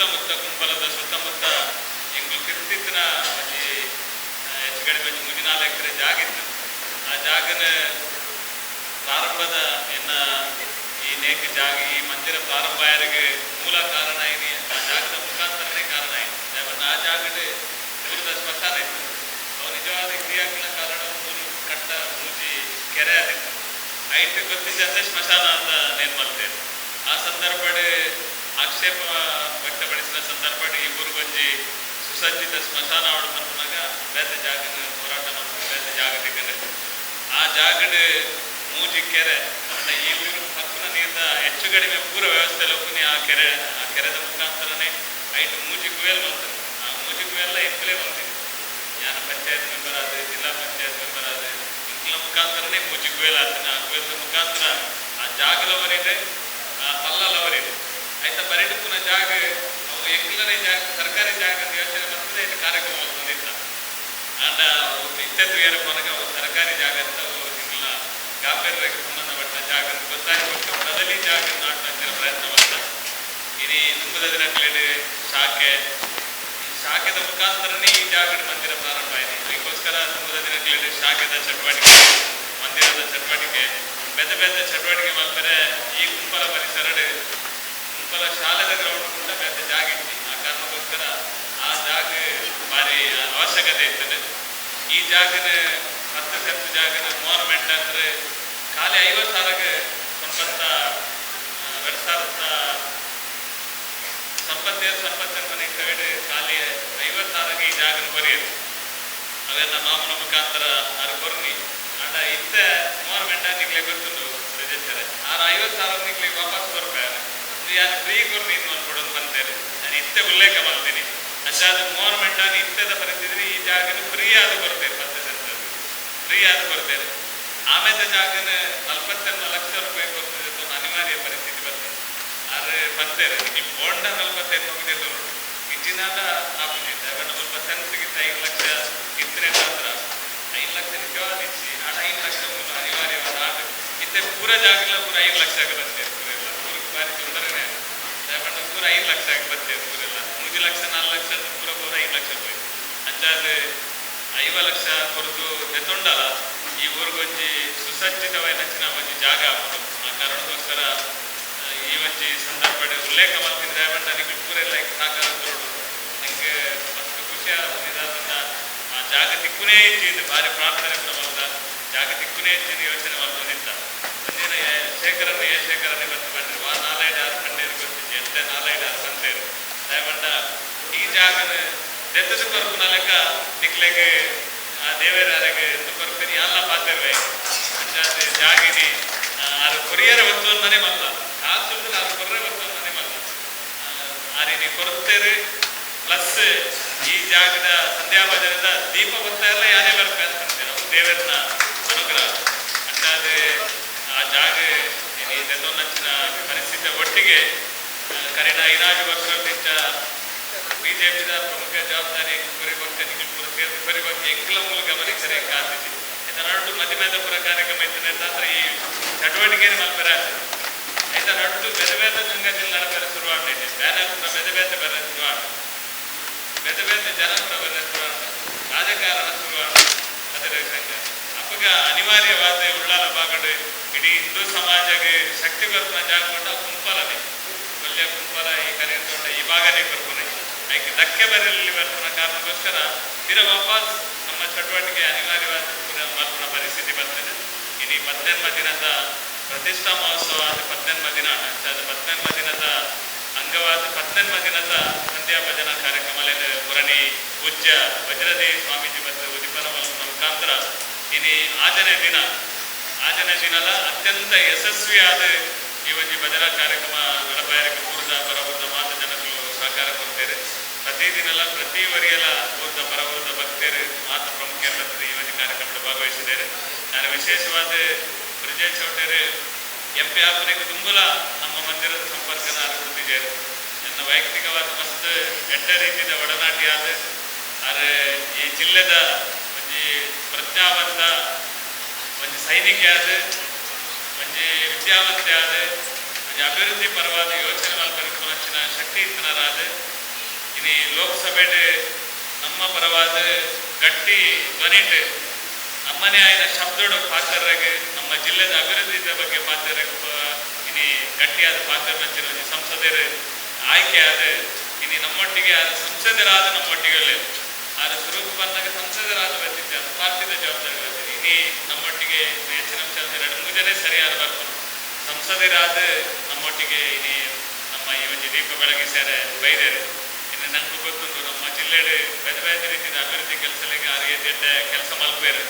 ಸುತ್ತಮುತ್ತ ಕುಂಪಲದ ಸುತ್ತಮುತ್ತ ಎಂಗ್ಲು ಕಿರ್ತಿತ್ತಿನ ಒಂಜಿ ಹೆಚ್ಚು ಕಡಿಮೆ 3-4 ಎಕರೆ ಜಾಗ ಇತ್ತು. ಆ ಜಾಗನ ಪ್ರಾರಂಭದ ಎನ್ನ ಈ ನೇಕ ಜಾಗ ಈ ಮಂದಿರ ಪ್ರಾರಂಭ ಆಯರಿಗೆ ಮೂಲ ಕಾರಣ ಇದೆ. ಆ ಜಾಗದ ಮುಖಾಂತರನೇ ಕಾರಣ ಇದೆ. ಆ ಜಾಗದ ದೂರದ ಸ್ಮಶಾನ ಇತ್ತು. ಅವು ನಿಜವಾದ ಕ್ರಿಯಾಗಳ ಕಾರಣ ಮೂರು ಕಟ್ಟ ಮೂಜಿ ಕೆರೆ ಆಗಿತ್ತು. ಐಟ್ ಗೊತ್ತಿದ್ದಂತೆ ಸ್ಮಶಾನ ಅಂತ ನೇಮಲ್ತೇವೆ. ಆ ಸಂದರ್ಭ ಆಕ್ಷೇಪ ವ್ಯಕ್ತಪಡಿಸಿದ ಸಂದರ್ಭ ಈ ಊರಿಗೊಂಜಿ ಸುಸಜ್ಜಿತ ಸ್ಮಶಾನ ಅವಳು ಬಂದಾಗ ಬೇರೆ ಜಾಗನ ಹೋರಾಟ ಮಾಡ್ತಾರೆ. ಬೇರೆ ಜಾಗ ತೆಗೆದು ಆ ಜಾಗದ ಮೂಜಿ ಕೆರೆ ಈ ಊರು ಹಕ್ಕನ ನೀರಿನ ಹೆಚ್ಚು ಕಡಿಮೆ ಪೂರ ವ್ಯವಸ್ಥೆ ಲೋಕನಿ ಆ ಕೆರೆದ ಮುಖಾಂತರನೇ ಐದು ಮೂಜಿ ಕುವೆಲ್ ಮಾಡ್ತಾರೆ. ಆ ಮೂಜಿ ಕುವೆಲ್ಲ ಎಂಕಲೇ ಬಂದಿದೆ. ಯಾನ ಪಂಚಾಯತ್ ಮೆಂಬರ್ ಆದ, ಜಿಲ್ಲಾ ಪಂಚಾಯತ್ ಮೆಂಬರ್ ಆದ, ಇಂಕಲ ಮುಖಾಂತರನೇ ಮೂಜಿ ಕುವೆಲ್ ಆಗ್ತಾನೆ. ಆ ಕುವೆಲ್ದ ಮುಖಾಂತರ ಆ ಜಾಗದವರಿದೆ, ಆ ಪಲ್ಲಲವರಿದೆ. ಆಯ್ತಾ ಪರಿಡುಪುನ ಜಾಗ ಅವು ಎಂಕ್ಲನೇ ಜಾಗ ಸರ್ಕಾರಿ ಜಾಗ ಅಂತ ಯೋಚನೆ ಬರ್ತದೆ. ಇದು ಕಾರ್ಯಕ್ರಮ ಬಂದಿತ್ತ ಆಂಡ ಇತ್ತೆತ್ತು ಏರ ಕೊನಗ ಅವು ಸರ್ಕಾರಿ ಜಾಗ ಅಂತ ಹಿಂಗಿಲ್ಲ ಗಾಂಭೀರ್ಯಕ್ಕೆ ಸಂಬಂಧಪಟ್ಟ ಜಾಗ ಗೊತ್ತಾಗಬೇಕು. ಬದಲಿ ಜಾಗ ನಾಟಿನ ಪ್ರಯತ್ನ ಮಾಡ್ತಾರೆ. ಇನಿ ತುಂಬದ ದಿನಗಳಲ್ಲಿ ಶಾಖೆದ ಮುಖಾಂತರನೇ ಈ ಜಾಗದ ಮಂದಿರ ಪ್ರಾರಂಭ ಆಗಿದೆ. ಅದಕ್ಕೋಸ್ಕರ ತುಂಬದ ದಿನಗಳಲ್ಲಿ ಶಾಖೆದ ಚಟುವಟಿಕೆ, ಮಂದಿರದ ಚಟುವಟಿಕೆ, ಬೇರೆ ಬೇರೆ ಚಟುವಟಿಕೆ ಮಾಡ್ತಾರೆ. ಈ ಕುಂಪಲ ಪರಿಸರ ಕುಂಪಲ ಶಾಲೆದ ಗ್ರೌಂಡ್ ಕೂಡ ಬೇರೆ ಜಾಗ ಇತ್ತು. ಆ ಕಾರಣಕ್ಕೋಸ್ಕರ ಆ ಜಾಗ ಭಾರಿ ಅವಶ್ಯಕತೆ ಇರ್ತದೆ. ಈ ಜಾಗನ 10 ಸೆಂಟ್ ಜಾಗನ ಗೌರ್ಮೆಂಟ್ ಅಂದ್ರೆ ಖಾಲಿ 50,000ಗೆ ಸಂಪತ್ತೇನು ಮನೆ ಕಡೆ ಖಾಲಿ 50,000ಗೆ ಈ ಜಾಗನ ಬರೆಯೋದು. ಅವೆಲ್ಲ ಮಾಮೂಲ ಮುಖಾಂತರ ಅದು ಕೊರ್ನಿ ಅಂಡ ಇತ್ತೆ ಗೌರ್ಮೆಂಟ್ ನಿಗ್ಲೆ ಗೊತ್ತುಂಡು ರಿಜಿಸ್ಟರ್ 50,000 ನಿಗ್ಲೆ ವಾಪಸ್ ಬರ್ತಾರೆ. ಯಾರು ಫ್ರೀ ಕೊರ್ನಿ ಕೊಡೋದು ಬಂತೇನೆ ನಾನು ಇತ್ತೆ ಉಲ್ಲೇಖ ಮಾಡ್ತೀನಿ. ಅಷ್ಟಾದ ಗೌರ್ಮೆಂಟ್ ಅನ್ನು ಇತ್ತದ ಪರಿಸ್ಥಿತಿ ಈ ಜಾಗನ ಫ್ರೀ ಆದ ಬರ್ತೇನೆ. 10 ಸೆಂಟ್ ಫ್ರೀ ಆದ ಬರ್ತೇನೆ. ಆಮೇಲೆ ಜಾಗನ 40 ಲಕ್ಷ ರೂಪಾಯಿ ಕೊಡ್ತದೆ ಅನಿವಾರ್ಯ ಪರಿಸ್ಥಿತಿ ಬರ್ತದೆ. ಆದ್ರೆ ಬರ್ತೇನೆ ಈ ಬೋಂಡ 45 ಮುಗಿದಿದ್ದು ಇಚ್ಚಿನಾದ ಆಪುಜಿದ್ದ ಸ್ವಲ್ಪ ಸೆನ್ಸ್ಗಿಂತ 5 ಲಕ್ಷ ಇತ್ತನೆ ಮಾತ್ರ 5 ಲಕ್ಷ ನಿಜವಾದ ಇಚ್ಚಿ ಆಡ 5 ಲಕ್ಷ ಅನಿವಾರ್ಯವಾದ ಆಗ ಇತ್ತೆ ಪೂರ ಜಾಗಲ್ಲ ಪೂರ 5 ಲಕ್ಷಕ್ಕೆ ಬರ್ತೇವೆ. ಪೂರೆಲ್ಲ ಪೂರಕ್ಕೆ ಬಾರಿ ತೊಂದರೆನೇ ಬಣ್ಣ ಪೂರ 5 ಲಕ್ಷಕ್ಕೆ ಬರ್ತೇವೆ. ಪೂರೆಲ್ಲ 3 ಲಕ್ಷ 4 ಲಕ್ಷ ಪೂರ 5 ಲಕ್ಷ ರೂಪಾಯಿ ಅಂಚಾದ 5 ಲಕ್ಷ ಕೊರದು ತೆತ್ತೊಂಡಲ್ಲ ಈ ಊರಿಗೊಂಜಿ ಸುಸಜ್ಜಿತವಾದ ಒಂಜಿ ಜಾಗ ಹಾಕೋದು. ಆ ಕಾರಣಕ್ಕೋಸ್ಕರ ಈ ಒಂಜಿ ಸಂದರ್ಭ ಉಲ್ಲೇಖ ಮಾಡ್ತೀನಿ. ದಯವಿಟ್ಟು ನನಗೆ ಪೂರೆಲ್ಲ ಸಾಕಾರ ತೋಡು ನನಗೆ ಮಸ್ತ್ ಖುಷಿಯಾದ ನಿಧಾನದಿಂದ ಆ ಜಾಗ ತಿಕ್ಕುನೇ ಇಚ್ಚಿದ್ದು ಭಾರಿ ಪ್ರಾರ್ಥನೆ ಕ್ರಮದ ಜಾಗ ತಿಕ್ಕುನೇ ಇಚ್ಚಿನ ಯೋಚನೆ ಮಾಡ್ಬೋದಿತ್ತ. ಒಂದಿನ ಶೇಖರನ್ನೇ ಬರ್ತು ಬಂದಿರು 4-5 ಗಂಟೆಗೆ ಗೊತ್ತಿತ್ತು ಎಂತೆ 4-5 ಗಂಟೆರು ದಯವಿಟ್ಟ ಈ ಜಾಗನ ದೆತ್ತದ ಕೊರಕು ಲೆಕ್ಕ ನಿಕ್ಲೆಗೆ ಆ ದೇವರಾರಿಗೆ ಎಂದು ಬರ್ತೀನಿ ಎಲ್ಲ ಪಾತಿರುವೆ ಅಂಜಾದ ಜಾಗಿನಿ ಅದು ಕೊರಿಯರ ವಸ್ತುವನ್ನೇ ಮಲ್ಲ ಕಾಸು ಅದು ಕೊರ್ರೆ ವಸ್ತುವನ್ನೇ ಮಲ್ಲ ಆ ರೀತಿ ಕೊರತೇರಿ ಪ್ಲಸ್ ಈ ಜಾಗದ ಸಂಧ್ಯಾ ಭಜನದ ದೀಪ ಭಕ್ತ ಎಲ್ಲ ಯಾರೇ ಬರ್ಬೇಕು ಅಂತ ನಾವು ದೇವರನ್ನ ಅನುಗ್ರಹ ಅಂಜಾದ ಆ ಜಾಗ ನಚ್ಚಿನ ಪರಿಸ್ಥಿತಿ ಒಟ್ಟಿಗೆ ಕರೆದ 5 ವರ್ಷದಿಂದ ಬಿಜೆಪಿದ ಪ್ರಮುಖ ಜವಾಬ್ದಾರಿ ಎಂಕ್ಲ ಮೂಲಕ ಮನುಷ್ಯರೇ ಕಾದಿದೆ. ನಡು ಮಧ್ಯಮೇಧಪುರ ಕಾರ್ಯಕ್ರಮ ಇತ್ತಂದ್ರೆ ಈ ಚಟುವಟಿಕೆ ಮಲ್ಪೆರೆ ಆಯ್ತಾ ನಡು ಬೇರೆ ಬೇರೆ ಗಂಗಾ ಜಿಲ್ಲೆ ಬೇರೆ ಶುರುವಾಗಿದೆ. ಬ್ಯಾನರ್ಪುರ ಬೇರೆ ಬೇರೆ ಬೇರೆ ಶುರುವಾಡ ಬೇರೆ ಬೇರೆ ಜನಪುರ ಬೇರೆ ಶುರುವಾಡ ರಾಜಕಾರಣ ಶುರುವಾಡ ಅದರ ಅಪ್ಪಗ ಅನಿವಾರ್ಯವಾದ ಉಳ್ಳಾಲ ಬಾಗಡು ಇಡೀ ಹಿಂದೂ ಸಮಾಜಕ್ಕೆ ಶಕ್ತಿ ಬರ್ತನ ಜಾಗಕೊಂಡ ಕುಂಪಲನೆ ಒಳ್ಳೆಯ ಕುಂಪಲ ಈ ಕರೆಯುತ್ತ ಈ ಭಾಗನೇ ಬರ್ಕೊನೆ ಆಯ್ಕೆ ಧಕ್ಕೆ ಬರಲಿ ಬರ್ತನ ಕಾರಣಕ್ಕೋಸ್ಕರ ವಾಪಸ್ ನಮ್ಮ ಚಟುವಟಿಕೆ ಅನಿವಾರ್ಯವಾದ ಮಲ್ಪನ ಪರಿಸ್ಥಿತಿ ಬರ್ತದೆ. ಇನ್ನು 18ನೇ ದಿನದ ಪ್ರತಿಷ್ಠಾ ಮಹೋತ್ಸವ 18ನೇ ದಿನ 18ನೇ ದಿನದ ಅಂಗವಾದ 18ನೇ ದಿನದ ಸಂಧ್ಯಾ ಭಜನಾ ಕಾರ್ಯಕ್ರಮ ಮುರಣಿ ಪೂಜ್ಯ ವಜ್ರದೇವಿ ಸ್ವಾಮೀಜಿ ಮತ್ತು ಉದಿಪನ ಮಲ್ಪನ ಮುಖಾಂತರ ಇನ್ನು ಆಜನೇ ದಿನದ ಅತ್ಯಂತ ಯಶಸ್ವಿಯಾದ ಈ ಒಂದು ಭಜನಾ ಕಾರ್ಯಕ್ರಮ ನಡಪಾಯರಿಗೆ ಪೂರ್ದ ಪರವೃದ್ಧ ಮಾತ ಜನಗಳು ಸಹಕಾರ ಕೊಡ್ತಾರೆ. ಪ್ರತಿದಿನಲ್ಲ ಪ್ರತಿ ವರಿಯಲ್ಲ ಪೂರ್ದ ಪರವೃದ್ಧ ಭಕ್ತರು ಮಾತ ಪ್ರಮುಖರು ಬರ್ತದೆ ಈ ಒಂದು ಕಾರ್ಯಕ್ರಮದಲ್ಲಿ ಭಾಗವಹಿಸಿದ್ದಾರೆ. ನಾನು ವಿಶೇಷವಾದ ಬ್ರಿಜೇಶ್ ಚೌಟೇರು MP ಆಪನಿಗೆ ತುಂಬಲ ನಮ್ಮ ಮಂದಿರದ ಸಂಪರ್ಕನ ಕೊಡ್ತಿದ್ದಾರೆ. ನನ್ನ ವೈಯಕ್ತಿಕವಾದ ಮಸ್ತ್ ಎಡ್ಡ ರೀತಿಯ ಒಡನಾಟಿ ಆದ ಆದರೆ ಈ ಜಿಲ್ಲೆದ ಒಂದು ಪ್ರಜ್ಞಾವಂತ ಒಂದು ಸೈನಿಕ ಆದ ಒಂದು ವಿದ್ಯಾವಂತೆ ಆದ ಅಭಿವೃದ್ಧಿ ಪರವಾದ ಯೋಚನೆ ಮಲ್ಪನಕ್ಕೆ ಹಚ್ಚಿನ ಶಕ್ತಿ ಇತ್ತನರಾದ ಇನಿ ಲೋಕಸಭೆಡ್ ನಮ್ಮ ಪರವಾದ ಗಟ್ಟಿ ಧ್ವನಿಟ್ ನಮ್ಮನೆ ಆಯ್ನ ಶಬ್ದೋಡು ಪಾತ್ರರಾಗ ನಮ್ಮ ಜಿಲ್ಲೆದ ಅಭಿವೃದ್ಧಿ ಬಗ್ಗೆ ಪಾತ್ರರಾಗ ಇನಿ ಗಟ್ಟಿಯಾದ ಪಾತ್ರ ಹಚ್ಚಿನ ಸಂಸದರು ಆಯ್ಕೆ ಆದ ಇನಿ ನಮ್ಮೊಟ್ಟಿಗೆ ಆದ ಸಂಸದರಾದ ನಮ್ಮೊಟ್ಟಿಗೆ ಆದ ಸ್ವರೂಪ ಬಂದಾಗ ಸಂಸದರಾದ ಬರ್ತಿದ್ದೆ ಅದು ಪಾರ್ಟಿದ ಜವಾಬ್ದಾರಿ ಇನಿ ನಮ್ಮೊಟ್ಟಿಗೆ ಹೆಚ್ಚಿನ ಅಂಶ 2-3 ಜನ ಸರಿಯಾದ ಬರ್ತಾರೆ ಸಂಸದರಾದ ನಮ್ಮೊಟ್ಟಿಗೆ ಇನಿ ನಮ್ಮ ಈ ಒಂದು ದೀಪ ಬೆಳಗಿಸ್ಯಾರೆ ಬೈದೇರು ಇನ್ನು ನನಗೂ ಗೊತ್ತುಂಟು ನಮ್ಮ ಜಿಲ್ಲೆಡೆ ಬೇರೆ ಬೇರೆ ರೀತಿಯ ಅಭಿವೃದ್ಧಿ ಕೆಲಸಗಳಿಗೆ ಆರಿಗೆ ಕೆಲಸ ಮಲ್ಪೇರು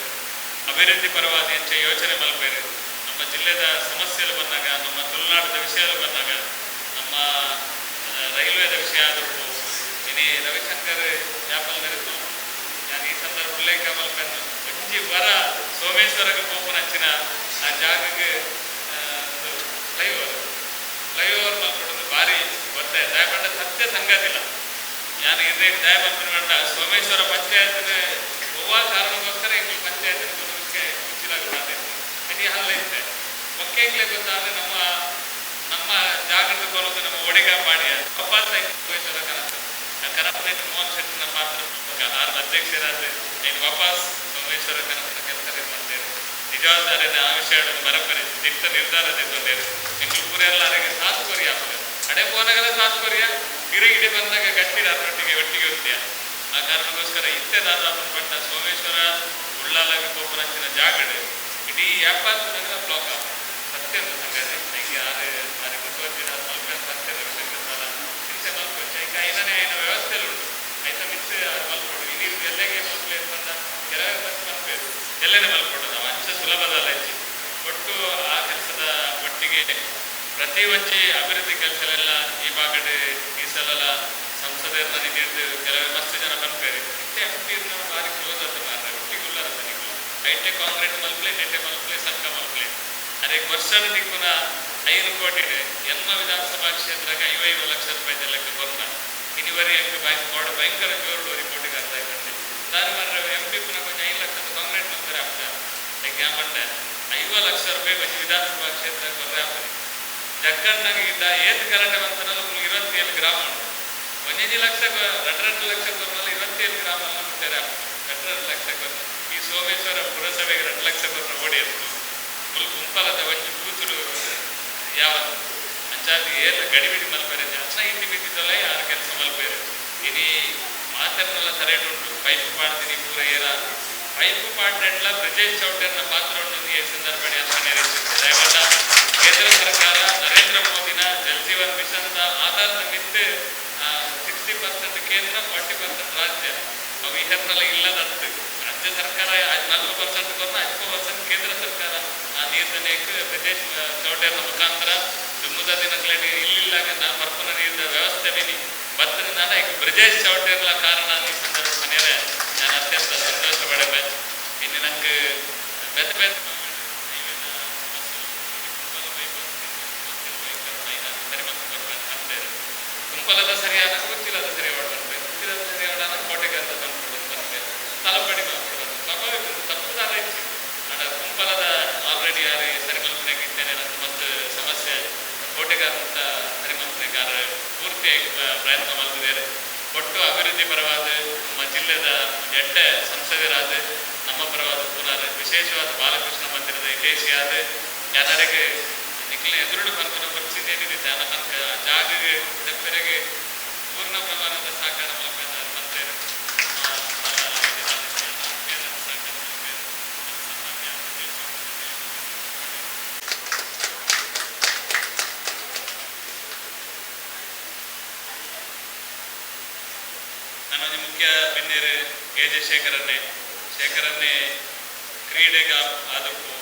ಅಭಿವೃದ್ಧಿ ಪರವಾದ ಹೆಚ್ಚು ಯೋಚನೆ ಮಲ್ಪೇರು ನಮ್ಮ ಜಿಲ್ಲೆದ ಸಮಸ್ಯೆಗಳು ಬಂದಾಗ ನಮ್ಮ ತುಳುನಾಡದ ವಿಷಯಗಳು ಬಂದಾಗ ನಮ್ಮ ರೈಲ್ವೆದ ವಿಷಯ ಆದಪ್ಪು ಇನಿ ರವಿಶಂಕರ್ ಜಾಪಲ್ ನೆರೆತು ನಾನು ಈ ಸಂದರ್ಭ ಉಲ್ಲೇಖ ಮಲ್ಪನ್ನು ಒಂಜಿ ವರ ಸೋಮೇಶ್ವರಕ್ಕೆ ಪೋಪನ ಹಚ್ಚಿನ ಆ ಜಾಗಕ್ಕೆ ಫ್ಲೈಓವರ್ ಮಲ್ಪಡೋದು ಭಾರಿ ಒತ್ತಾಯ ದಯಪಂಡ ಸತ್ಯ ಸಂಗತಿಲ್ಲ ನಾನು ಇದೇ ದಯಪಂಡ ಸೋಮೇಶ್ವರ ಪಂಚಾಯತ್ನ ಒವ್ವ ಕಾರಣಕ್ಕೋಸ್ಕರ ಇಂಗ್ಲಿ ಪಂಚಾಯತ್ನ ಗುರುವಿಗೆ ಮುಚ್ಚಿಲಾಗುತ್ತೆ ಇಡೀ ಹಲ್ಲ ಇತ್ತೆ ಒಕ್ಕೇಗ್ಲೇ ಗೊತ್ತಾದ್ರೆ ನಮ್ಮ ಜಾಗೃತಿ ಕೊಲೋದು ನಮ್ಮ ಒಡೆಗ ಮಾಡಿಯ ವಾಪಸ್ ಸೋಮೇಶ್ವರ ಕನಪನ ಮೋಹನ್ ಶೆಟ್ಟಿನ ಪಾತ್ರ ಅಧ್ಯಕ್ಷರಾದ ನೀನು ವಾಪಸ್ ಸೋಮೇಶ್ವರ ಕನಪನ ಕೆಲಸ ಮಾಡ್ತೇನೆ ನಿಜವಾದ ಆ ವಿಷಯಗಳನ್ನು ಬರಬರಿ ದಿಟ್ಟ ನಿರ್ಧಾರ ತೆಗೆದುಕೊಂಡೇರು ಎಂಗ್ಳು ಪೂರ ಎಲ್ಲರಿಗೆ ಸಾತ್ಕೋರಿ ಆಗ್ತದೆ ಅಡೆ ಪೋನಾಗಲ್ಲ ಸಾತ್ಕೋರಿಯ ಗಿಡ ಬಂದಾಗ ಗಟ್ಟಿಡ ಅದರೊಟ್ಟಿಗೆ ಒಟ್ಟಿಗೆ ಇರ್ತೀಯ ಆ ಕಾರಣಕ್ಕೋಸ್ಕರ ಇತ್ತೆದಾದ ಬಂದ ಸೋಮೇಶ್ವರ ಉಳ್ಳಾಲಾಗಿ ಕೋಪನಚ್ಚಿನ ಜಾಗಡೆ ಇಡೀ 70 ನಗರ ಬ್ಲಾಕ್ ಆಗ ಸತ್ಯ ಅಂತ ಸಂಗತಿ ಹೀಗೆ ಆರು ಗೊತ್ತಿನ ಸ್ವಲ್ಪ ಸತ್ಯದ ವಿಷಯಕ್ಕಲ್ಲ ಶಿಕ್ಷೆ ಮಲ್ಪಚ್ಚ ಈಗ ಐದನೇ ಐನ ವ್ಯವಸ್ಥೆಯಲ್ಲಿ ಉಂಟು ಐತ ಮಿಚ್ಚೆ ಮಲ್ಕೊಡು ಇಡೀ ಎಲ್ಲೆಗೆ ಮಲ್ಪಲೇರು ಬಂದ ಕೆಲವೇ ಬಂದು ಮಲ್ಪೇರು ಎಲ್ಲೇನೆ ಮಲ್ಕೊಡೋದು ನಾವು ಅಂಚ ಸುಲಭದಲ್ಲ ಹೆಚ್ಚಿ ಒಟ್ಟು ಆ ಕೆಲಸದ ಒಟ್ಟಿಗೆ ಪ್ರತಿ ಒಂಜಿ ಅಭಿವೃದ್ಧಿ ಕೆಲಸಲೆಲ್ಲ ಈ ಭಾಗಡೆ ಈ ಸಲ ಸಂಸದರ ನಿಧಿದ್ದು ಕೆಲವೇ ಮಸ್ತ್ ಜನ ಬಂದ್ಬೇರೆ ಎಂಪಿ ಭಾರಿ ಕ್ಲೋಸ್ ಅಂತ ಮಾರ್ರೆ ಒಟ್ಟಿಗುಲ್ಲ ನೀವು ಐಟೆ ಕಾಂಕ್ರೀಟ್ ಮಲ್ಪಲೆ ನೆಟ್ಟೆ ಮಲ್ಪಲೆ ಸಂಕ ಮಲ್ಪಲೆ ಅದಕ್ಕೆ ವರ್ಷದ ದಿಕ್ಕುನ 5 ಕೋಟಿ ಎಲ್ಲ ವಿಧಾನಸಭಾ ಕ್ಷೇತ್ರಕ್ಕೆ 55 ಲಕ್ಷ ರೂಪಾಯಿ ಲೆಕ್ಕ ಕೊರೋನಾ ಇನಿವರೆ ಎಂಪಿ ಭಯಂಕರ ಜೋರು ರಿಪೋರ್ಟಿಗೆ ಅರ್ಥ ಆಗುತ್ತೆ ದಾರಿ ಮಾರ್ರೆ ಎಂಪಿ ಪುನಃ ಕೊಂಚ 5 ಲಕ್ಷದ ಕಾಂಕ್ರೀಟ್ ಮಲ್ಪರೆ ಆಗ್ತದೆ ಅದಕ್ಕೆ ಮಂಡೆ 50 ಲಕ್ಷ ರೂಪಾಯಿ ಕೊಂಚ ವಿಧಾನಸಭಾ ಕ್ಷೇತ್ರ ಕೊರ್ರೆ ಆಗ್ತದೆ ಜಕ್ಕಣ್ಣಗೆ ಇದ್ದ ಏತ್ ಕರೆಂಟ್ ಬಂತನಲ್ಲ 27 ಗ್ರಾಮ ಉಂಟು 1 ಲಕ್ಷ 2 ಲಕ್ಷ ಕೊರ್ನಲ್ಲಿ 27 ಗ್ರಾಮ ಮುಟ್ಟಾರೆ 2 ಲಕ್ಷ ಕೊರ್ನ ಈ ಸೋಮೇಶ್ವರ ಪುರಸಭೆಗೆ 2 ಲಕ್ಷ ಕೊರ್ನ ಓಡಿ ಇತ್ತು ಗುಂಪಲದ ಒಂಜಿ ಕೂತರು ಯಾವ ಅಂಚಾದಿ ಏನು ಗಡಿಬಿಡಿ ಮಲ್ಪೇರೆ ಅನ್ನ ಇಂಡಿ ಬಿದ್ದಿದ್ದಲ್ಲ ಯಾರು ಕೆಲಸ ಮಲ್ಪೇರೆ ಇನಿ ಮಾತನ್ನೆಲ್ಲ ಸರಿಯಾಗಿ ಉಂಟು ಪೈಪ್ ಮಾಡ್ತೀನಿ ಪೂರ ಏರ ಪೈಪ್ ಪಾಡ್ನೆಲ್ಲ ಬ್ರಿಜೇಶ್ ಚೌಟರ್ನ ಪಾತ್ರ ಉಂಟು ಈ ಸಂದರ್ಭ ದಯವಾದ ಕೇಂದ್ರ ಸರ್ಕಾರ ನರೇಂದ್ರ ಮೋದಿನ ಜಲ್ ಜೀವನ್ ಮಿಷನ್ ಆಧಾರದ ಮಿತ್ತು 60% ಕೇಂದ್ರ 40% ರಾಜ್ಯ ಅವು ಇದನ್ನೆಲ್ಲ ಇಲ್ಲದಂತೆ ರಾಜ್ಯ ಸರ್ಕಾರ 40% ಕೊರನ 50% ಕೇಂದ್ರ ಸರ್ಕಾರ ಆ ನೀರ್ದನೆಗೆ ಬ್ರಿಜೇಶ್ ಚೌಟರ್ನ ಮುಖಾಂತರ ಜಮ್ಮುದ ದಿನಗಳಲ್ಲಿ ಇಲ್ಲಿಲ್ಲಾಗ ನಾನು ಬರ್ಪನ ನೀರಿನ ವ್ಯವಸ್ಥೆ ಬಿನಿ ಬತ್ತನ ನಾನು ಈಗ ಬ್ರಿಜೇಶ್ ಚೌಟರ್ಲ ಕಾರಣ ಈ ಸಂದರ್ಭ ಮನೆಯೇ ನಾನು ಅತ್ಯಂತ ಸಂತೋಷ ಪಡೆದೆ ಇನ್ನು ನಂಗೆ ಬೆತ್ತ ಬೆತ್ತ ಗುಂಪಲದ ಸರಿಯಾದ ಗೊತ್ತಿಲ್ಲದ ಸರಿ ಹೊರಡುತ್ತೆ ಗೊತ್ತಿಲ್ಲದ ಸರಿ ಹೊರಡಾನ ಕೋಟೆಗೆ ಅಂತ ತಂದ್ಕೊಡೋದು ಬರ್ತದೆ ತಲಪಡಿ ಮಾಡ್ಕೊಡೋದು ತಪ್ಪುದಾರ ಇತ್ತು ಅಡ ಗುಂಪಲದ ಆಲ್ರೆಡಿ ಯಾರು ಸರಿಮಲ್ಪನೆಗೆ ಇದ್ದೇನೆ ನನ್ನ ಮತ್ತು ಸಮಸ್ಯೆ ಕೋಟೆಗಾರ ಅಂತ ಸರಿಮಲ್ಪನೆಗಾರ ಪೂರ್ತಿಯಾಗಿ ಪ್ರಯತ್ನ ಮಾಡ್ತಿದ್ದಾರೆ ಒಟ್ಟು ಅಭಿವೃದ್ಧಿ ಪರವಾದ ನಮ್ಮ ಜಿಲ್ಲೆದ ಎಡ್ಡೆ ಸಂಸದರಾದ ನಮ್ಮ ಪರವಾದ ಪುನರ್ ವಿಶೇಷವಾದ ಬಾಲಕೃಷ್ಣ ಮಂದಿರದ ದೇಶಿಯಾದ ಜನರಿಗೆ ನಿಖಿಲ ಎದುರುಡು ಬಂದ ಪರಿಸ್ಥಿತಿ ಏನಿದೆ ಜನ ತನಕ ಜಾಗಗೆ ಬೆರೆಗೆ ಪೂರ್ಣ ಪ್ರಮಾಣದ ಸಹಕಾರ ಮಂತ್ರಿ ನನ್ನೊಂದು ಮುಖ್ಯ ಬೆನ್ನೇರು ಕೆ.ಜೆ. ಶೇಖರನ್ನೇ ಕ್ರೀಡೆಗೆ ಆದಪ್ಪು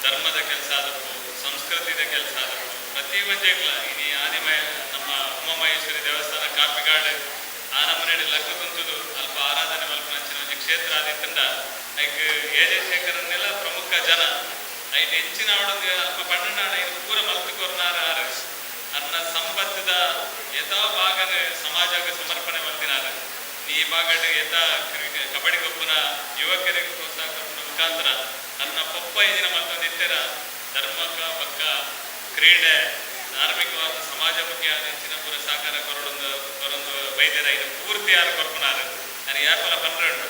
ಧರ್ಮದ ಕೆಲಸ ಆದಪ್ಪು ಸಂಸ್ಕೃತಿದ ಕೆಲಸ ಆದಪ್ಪು ಪ್ರತಿ ಒಂಜೆಗ್ಲ ಇನಿ ಆದಿಮಯ ನಮ್ಮ ಉಮಾಮಹೇಶ್ವರಿ ದೇವಸ್ಥಾನ ಕಾಪಿಗಾಡು ಆ ನಮ್ಮನೆಯಲ್ಲಿ ಲಗ್ನ ಕುಂತುದು ಅಲ್ಪ ಆರಾಧನೆ ಮಲ್ಪನಂಚಿನ ಒಂದು ಕ್ಷೇತ್ರ ಆದಿತ್ತಂಡ ಐಕ್ ಎ.ಜೆ. ಶೇಖರನ್ನೆಲ್ಲ ಪ್ರಮುಖ ಜನ ಐಟ್ ಹೆಂಚಿನ ಅವಡದು ಅಲ್ಪ ಪಣ್ಣನಾಡ ಇದು ಪೂರ ಮಲ್ಪಿಕೊರ್ನಾರ ಅನ್ನ ಸಂಪತ್ತದ ಯಥಾ ಭಾಗನ ಸಮಾಜಕ್ಕೆ ಸಮರ್ಪಣೆ ಮಾಡ್ತಿನಾರ ಈ ಭಾಗದ ಯಥಾ ಕಬಡ್ಡಿ ಗೊಬ್ಬನ ಯುವಕರಿಗೆ ಪ್ರೋತ್ಸಾಹ ಕೊಡುವ ಮುಖಾಂತರ ನನ್ನ ಪಪ್ಪ ಇದನ್ನ ಮತ್ತೊಂದಿತ್ತರ ಧರ್ಮಕ ಪಕ್ಕ ಕ್ರೀಡೆ ಧಾರ್ಮಿಕವಾದ ಸಮಾಜಮುಖಿ ಹೆಚ್ಚಿನ ಪೂರ ಸಾಕಾರ ಕೊರೊಂದು ವೈದ್ಯರ ಇದು ಪೂರ್ತಿ ಯಾರು ಕೊರ್ಪುನಾರು ನಾನು ಯಾಪಲ ಪನ್ನೆರಡು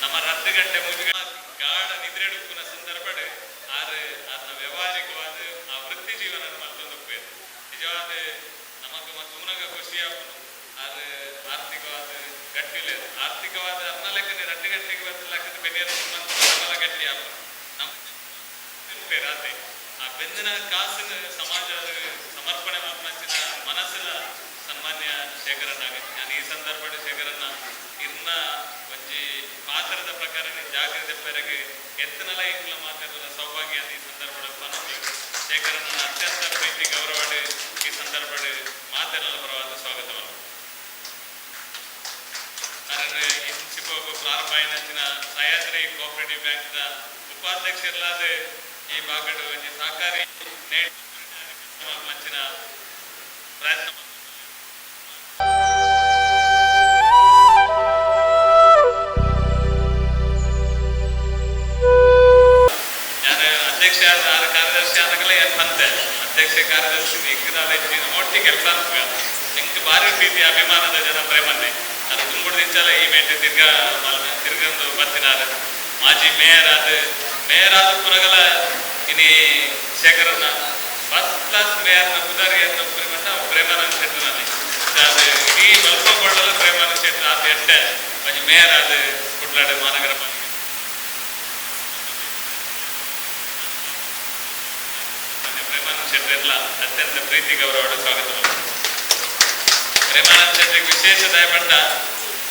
ನಮ್ಮ 10 ಗಂಟೆ ಮುಗಿದ ಗಾಢ ನಿದ್ರೆಡುಕ್ಕುನ ಸಂದರ್ಭಡ್ ಆರು ಅದನ್ನ ವ್ಯವಹಾರಿಕವಾದ ಆ ವೃತ್ತಿ ಜೀವನ ಮತ್ತೊಂದು ನಿಜವಾದ ನಮக்கு ತೂನಗ ಖುಷಿಯಾಪನು ಅದು ಆರ್ಥಿಕವಾದ ಗಟ್ಟಿಲ್ಲ ಆರ್ಥಿಕವಾದ ಅರ್ನ ಲೆಕ್ಕನೆ 2 ಗಂಟೆಗೆ ಬಂದ ಲೆಕ್ಕದ ಬೆನ್ನಿಯರು ಅರ್ನ ಗಟ್ಟಿ ಆಪನು ನಮ್ಮ ರಾತ್ರಿ ಆ ಬೆಂದಿನ ಕಾಸಿನ ಸಮಾಜ ಸಮರ್ಪಣೆ ಮಾಡ್ತಿನ ಮನಸ್ಸಿನ ಸನ್ಮಾನ್ಯ ಶೇಖರನ್ನ ನಾನು ಈ ಸಂದರ್ಭದ ಶೇಖರನ್ನ ಇನ್ನ ಒಂಜಿ ಪಾತ್ರದ ಪ್ರಕಾರ ಜಾಗ್ರತೆ ಪೆರಗೆ ಎತ್ತನಲ ಇಂಗ್ಲ ಮಾತಾಡದ ಸೌಭಾಗ್ಯ ಈ ಸಂದರ್ಭದ ಪನೊಂದು ಶೇಖರನ್ನ ಅತ್ಯಂತ ಪ್ರೀತಿ ಗೌರವಡ್ ಈ ಸಂದರ್ಭದ ಮಾತಾಡಲ ಪರವಾದ ಸ್ವಾಗತವನ್ನು ನಾನು ಇನ್ಸಿಪೋಗು ಪ್ರಾರಂಭ ಆಯ್ತಿನ ಸಹ್ಯಾದ್ರಿ ಕೋಆಪರೇಟಿವ್ ಬ್ಯಾಂಕ್ನ ಉಪಾಧ್ಯಕ್ಷರಲಾದ ಈ ಭಾಗದ ಒಂಜಿ ಸಹಕಾರಿ ಮಂಚಿನ ಪ್ರಯತ್ನ ಅಧ್ಯಕ್ಷ ಕಾರ್ಯದರ್ಶಿ ಆದಾಗಲೇ ಏನು ಬಂತೆ ಅಧ್ಯಕ್ಷ ಕಾರ್ಯದರ್ಶಿ ಒಟ್ಟಿಗೆ ಕೆಲಸ ಹೆಂಗೆ ಭಾರಿ ಪ್ರೀತಿ ಅಭಿಮಾನದ ಜನ ಪ್ರೇಮಲ್ಲಿ ಅದು ತುಂಬಿಡ್ದಿಂಚಲ್ಲ ಈ ಮೇಟ್ ತಿರ್ಗಂದು ಬರ್ತಿನಾರ ಮಾಜಿ ಮೇಯರ್ ಆದ ಪುರಗಲ ಇನಿ ಶೇಖರನ್ನ ಫಸ್ಟ್ ಕ್ಲಾಸ್ ಮೇಯರ್ನ ಪುದಾರಿಯನ್ನ ಮಟ್ಟ ಪ್ರೇಮಾನಂದ ಶೆಟ್ಟರಲ್ಲಿ ಅದು ಇಡೀ ಮಲ್ಪಕೊಳ್ಳಲು ಪ್ರೇಮಾನಂದ ಶೆಟ್ಟ ಆದ ಎಟ್ಟೆ ಒಂಜಿ ಮೇಯರ್ ಆದ ಕುಡ್ಲಾಡ ಮಹಾನಗರ ಪಾಲಿಕೆ ಪ್ರೇಮಾನಂದ ಶೆಟ್ಟರೆಲ್ಲ ಅತ್ಯಂತ ಪ್ರೀತಿ ಗೌರವದ ಸ್ವಾಗತ ಪ್ರೇಮಾನಂದ ಶೆಟ್ಟಿಗೆ ವಿಶೇಷ ದಯಪಟ್ಟ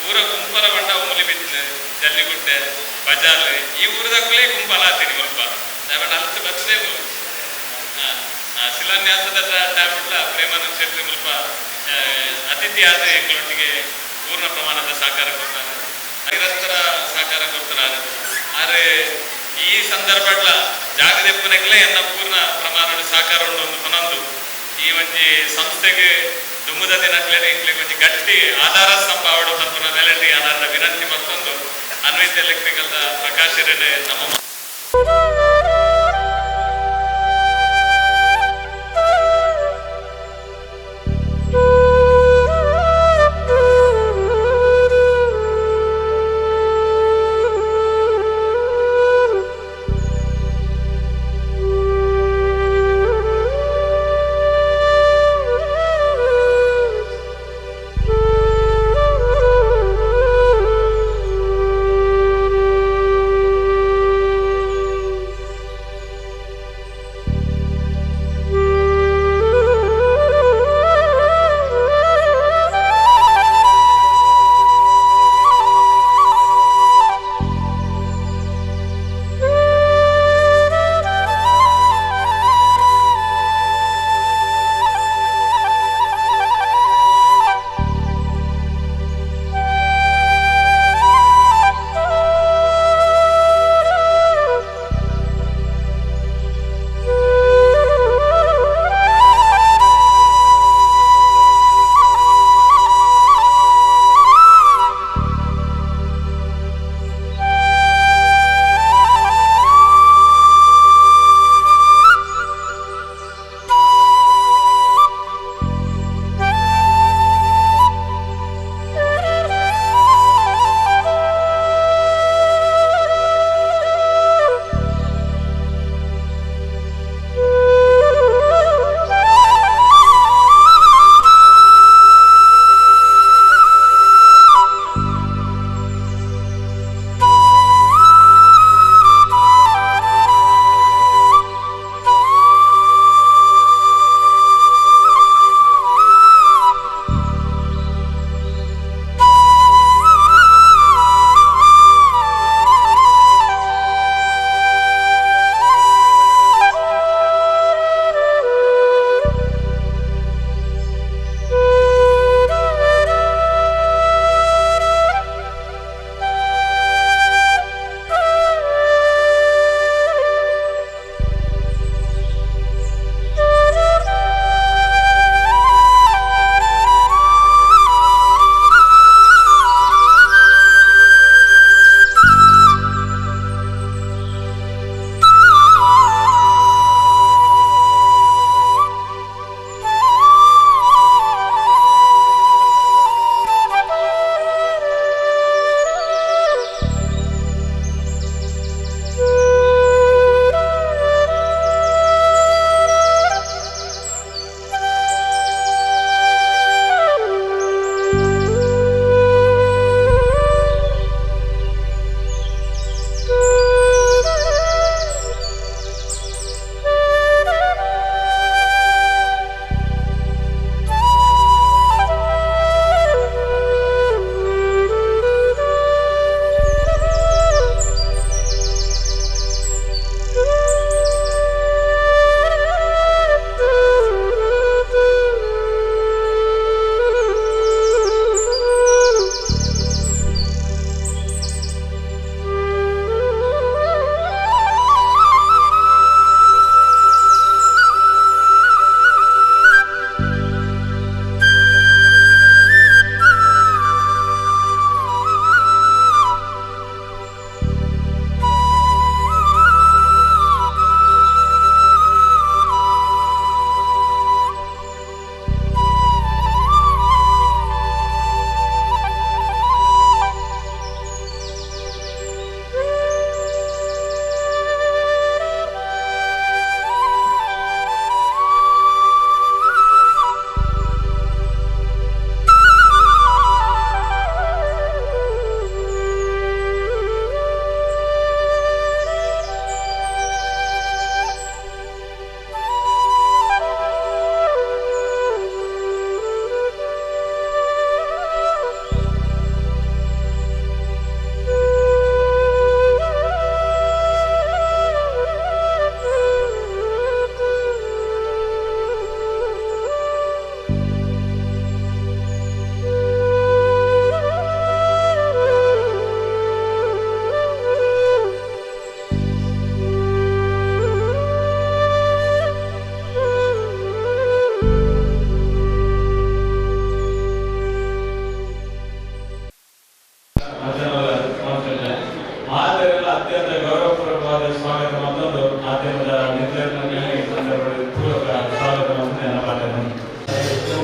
ಊರ ಗುಂಪಲ ಬಂಡ ಮೂಲಿ ಬಿತ್ತು ಜಲ್ಲಿಗುಟ್ಟೆ ಬಜಾರ್ ಈ ಊರದಾಗಲೇ ಗುಂಪಲ ಆತೀನಿ ಸ್ವಲ್ಪ ದಯಪಟ್ಟ ಅಷ್ಟು ಬರ್ತದೆ ಶಿಲಾನ್ಯಾಸದ ಟೈಮ್ಲ ಪ್ರೇಮಾನಂದ ಶೆಟ್ಟಿ ಸ್ವಲ್ಪ ಅತಿಥಿ ಆದ ಎಂಗಳೊಟ್ಟಿಗೆ ಪೂರ್ಣ ಪ್ರಮಾಣದ ಸಹಕಾರ ಕೊಡ್ತಾರೆ ನಿರಂತರ ಸಹಕಾರ ಕೊಡ್ತಾರೆ ಆದರೆ ಈ ಸಂದರ್ಭಡ್ಲ ಜಾಗದೆಪ್ಪನೆಗ್ಲೇ ಎನ್ನ ಪೂರ್ಣ ಪ್ರಮಾಣದ ಸಹಕಾರ ಒಂದು ಹೊನೊಂದು ಈ ಒಂಜಿ ಸಂಸ್ಥೆಗೆ ದುಮ್ಮದ ದಿನಕ್ಲೆ ಇಂಕ್ಲಿಗೆ ಒಂಜಿ ಗಟ್ಟಿ ಆಧಾರ ಸ್ತಂಭ ಆವಡು ತಪ್ಪನ ನೆಲೆಟಿ ಅನಾರ ವಿನಂತಿ ಮತ್ತೊಂದು ಅನ್ವಿತ್ ಎಲೆಕ್ಟ್ರಿಕಲ್ ಪ್ರಕಾಶರೇ ನಮ್ಮ